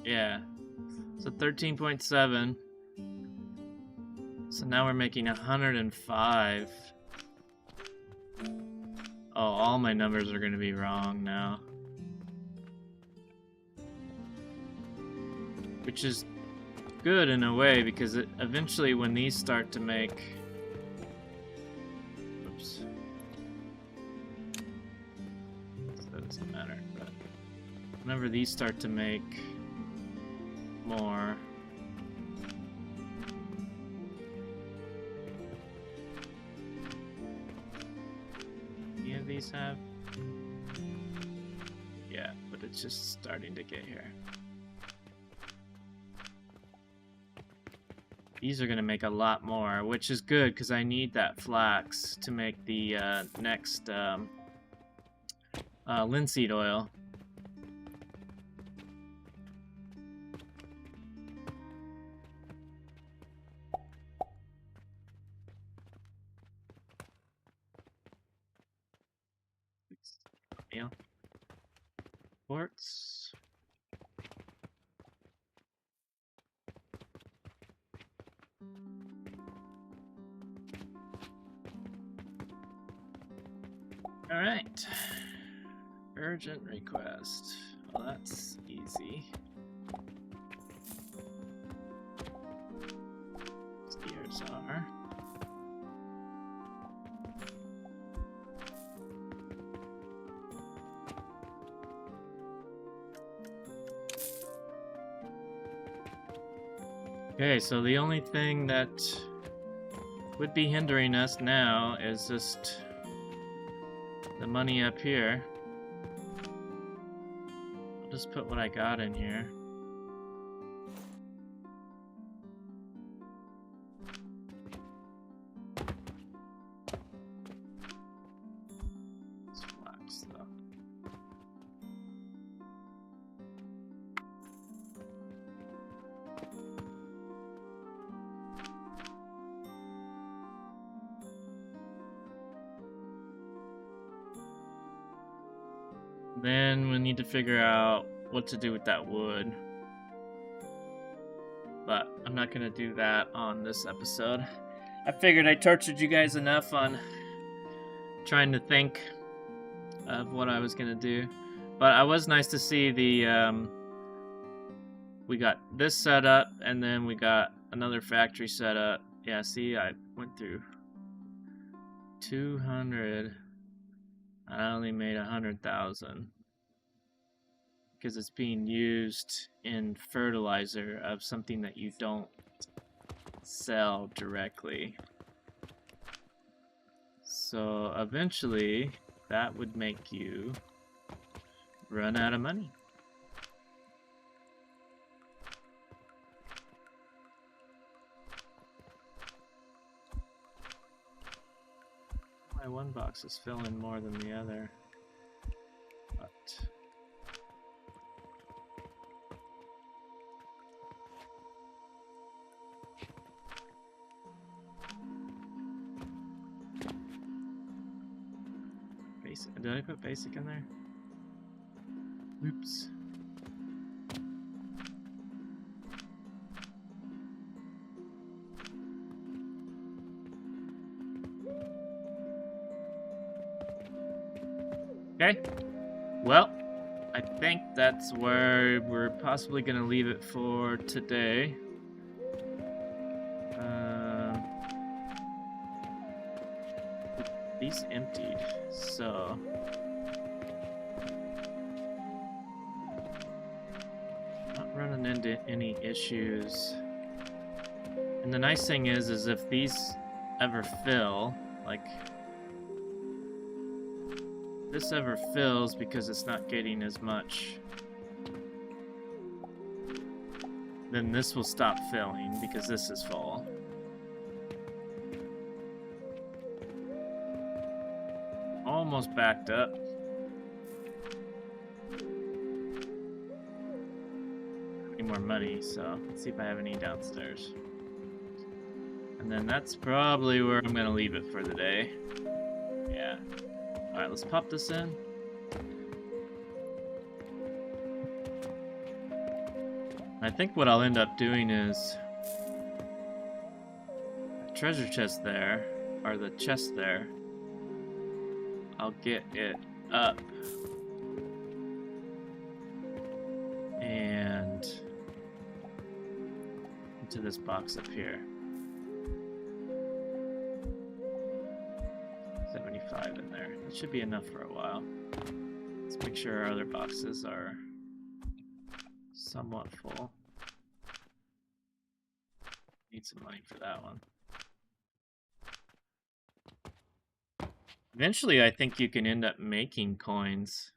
Yeah. So 13.7. So now we're making 105. Oh, all my numbers are going to be wrong now. Which is good in a way, because eventually when these start to make... Oops. So that doesn't matter, but whenever these start to make more... These have? Yeah, but it's just starting to get here. These are going to make a lot more, which is good because I need that flax to make the next linseed oil. Yeah. Quartz. All right. Urgent request. Well, that's easy. Steers are. Okay, so the only thing that would be hindering us now is just the money up here. I'll just put what I got in here. It's flax though. Then we need to figure out what to do with that wood. But I'm not going to do that on this episode. I figured I tortured you guys enough on trying to think of what I was going to do. But it was nice to see the... we got this set up, and then we got another factory set up. Yeah, see, I went through 200... I only made 100,000 because it's being used in fertilizer of something that you don't sell directly. So eventually that would make you run out of money. one box is filling more than the other. But basic. Did I put basic in there? Oops. Okay. Well, I think that's where we're possibly going to leave it for today. These emptied, so not running into any issues. And the nice thing is if these ever fill, like this ever fills because it's not getting as much, then this will stop filling because this is full. Almost backed up. Need more money, so let's see if I have any downstairs. And then that's probably where I'm gonna leave it for the day. Yeah. Alright, let's pop this in. I think what I'll end up doing is the treasure chest there, or the chest there, I'll get it up and into this box up here. 75 in there. That should be enough for a while. Let's make sure our other boxes are somewhat full. Need some money for that one. Eventually, I think you can end up making coins.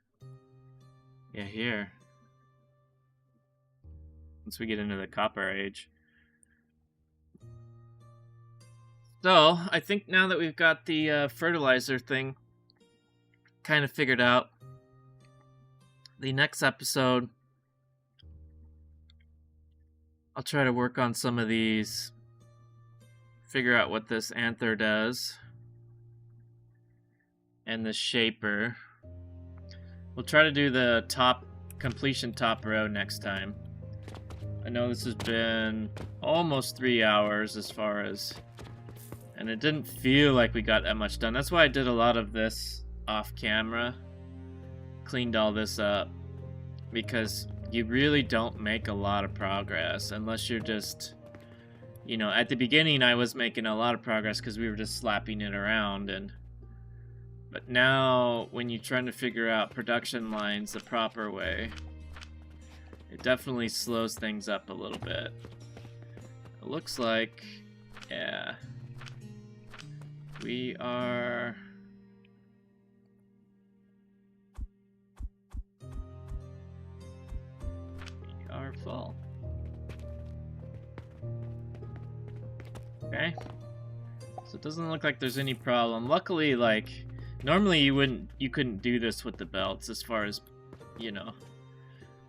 Yeah, here. Once we get into the Copper Age. So, I think now that we've got the fertilizer thing kind of figured out, the next episode, I'll try to work on some of these, figure out what this anther does, and the shaper. We'll try to do the completion top row next time. I know this has been almost 3 hours as far as, and it didn't feel like we got that much done. That's why I did a lot of this off camera, cleaned all this up, because you really don't make a lot of progress unless you're just, you know, at the beginning I was making a lot of progress because we were just slapping it around, but now when you're trying to figure out production lines the proper way, it definitely slows things up a little bit. It looks like, yeah, we are full. Okay, so it doesn't look like there's any problem. Luckily, like, normally you couldn't do this with the belts, as far as, you know.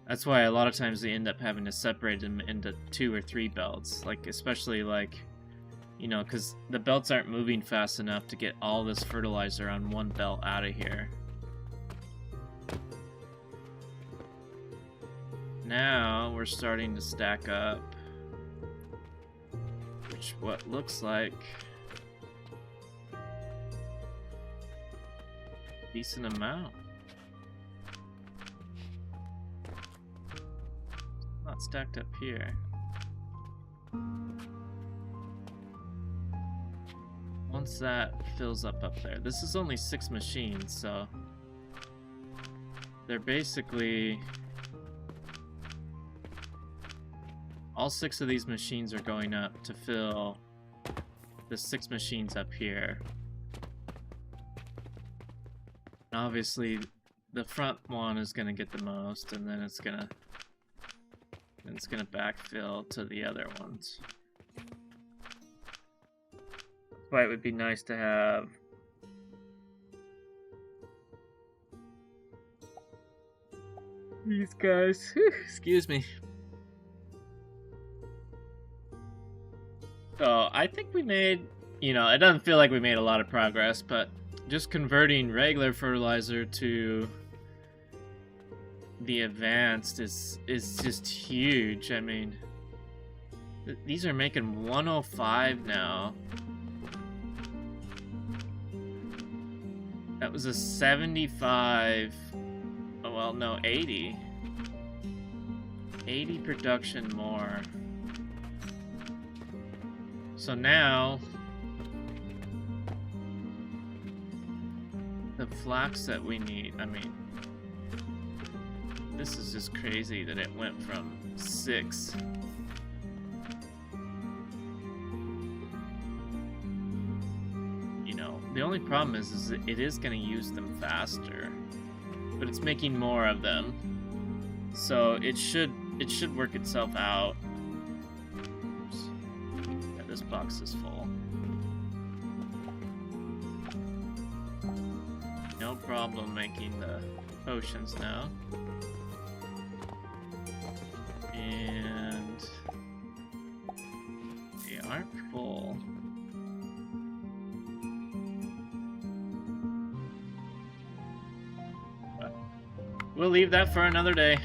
That's why a lot of times they end up having to separate them into 2 or 3 belts, like, especially like, you know, because the belts aren't moving fast enough to get all this fertilizer on one belt out of here. Now we're starting to stack up, which what looks like a decent amount. Not stacked up here. Once that fills up there, this is only 6 machines, so they're basically, all 6 of these machines are going up to fill the 6 machines up here. And obviously, the front one is going to get the most, and then it's going to backfill to the other ones. That's why it would be nice to have These guys. Excuse me. So I think we made, you know, it doesn't feel like we made a lot of progress, but just converting regular fertilizer to the advanced is just huge. I mean, these are making 105 now. That was a 75. Oh, well, no, 80. 80 production more. So now, the flax that we need, I mean, this is just crazy that it went from 6. You know, the only problem is that it is going to use them faster, but it's making more of them. So it should work itself out. Oops. Yeah, this box is full. No problem making the potions now. And they aren't full. But we'll leave that for another day.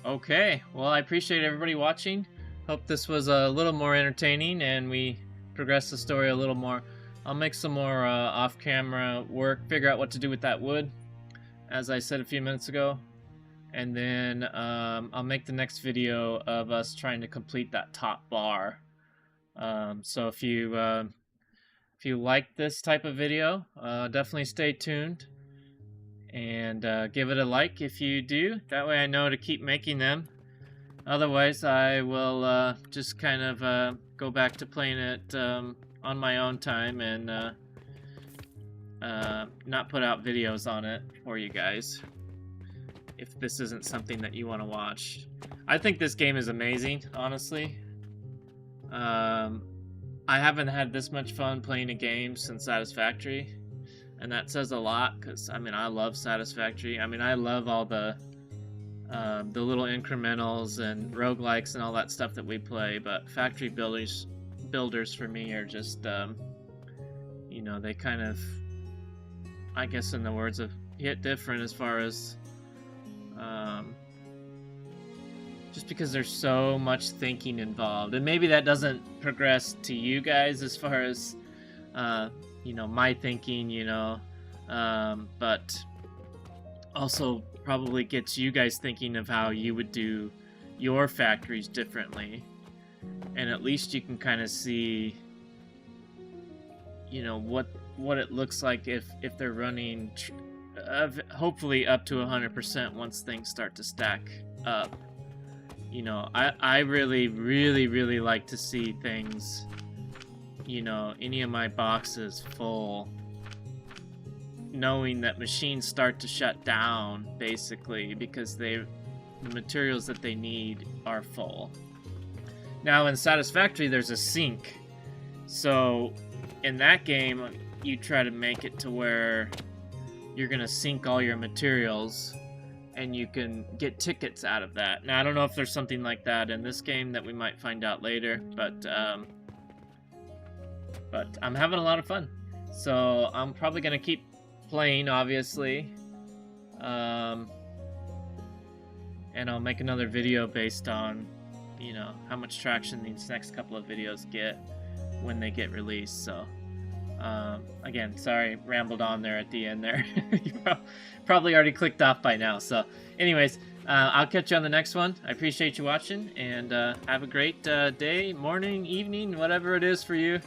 Okay, well, I appreciate everybody watching. Hope this was a little more entertaining and we progress the story a little more. I'll make some more off-camera work, figure out what to do with that wood, as I said a few minutes ago. And then I'll make the next video of us trying to complete that top bar. So if you like this type of video, definitely stay tuned. And give it a like if you do. That way I know to keep making them. Otherwise, I will just kind of go back to playing it on my own time and not put out videos on it for you guys. If this isn't something that you want to watch. I think this game is amazing, honestly. I haven't had this much fun playing a game since Satisfactory. And that says a lot, because, I mean, I love Satisfactory. I mean, I love all the little incrementals and roguelikes and all that stuff that we play, but Factory Builders for me are just, you know, they kind of, I guess in the words of, hit different as far as, just because there's so much thinking involved. And maybe that doesn't progress to you guys as far as, you know, my thinking, you know, but also probably gets you guys thinking of how you would do your factories differently. And at least you can kind of see, you know, what it looks like if they're running hopefully up to 100% once things start to stack up. You know, I really like to see things, you know, any of my boxes full, knowing that machines start to shut down basically because the materials that they need are full. Now in Satisfactory there's a sink, so in that game you try to make it to where you're gonna sink all your materials and you can get tickets out of that. Now I don't know if there's something like that in this game that we might find out later, but I'm having a lot of fun. So I'm probably going to keep playing, obviously. And I'll make another video based on, you know, how much traction these next couple of videos get when they get released. So, again, sorry, rambled on there at the end there. You probably already clicked off by now. So, anyways, I'll catch you on the next one. I appreciate you watching, and have a great day, morning, evening, whatever it is for you.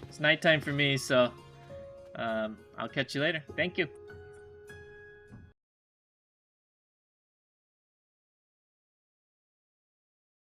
It's nighttime for me, so I'll catch you later. Thank you.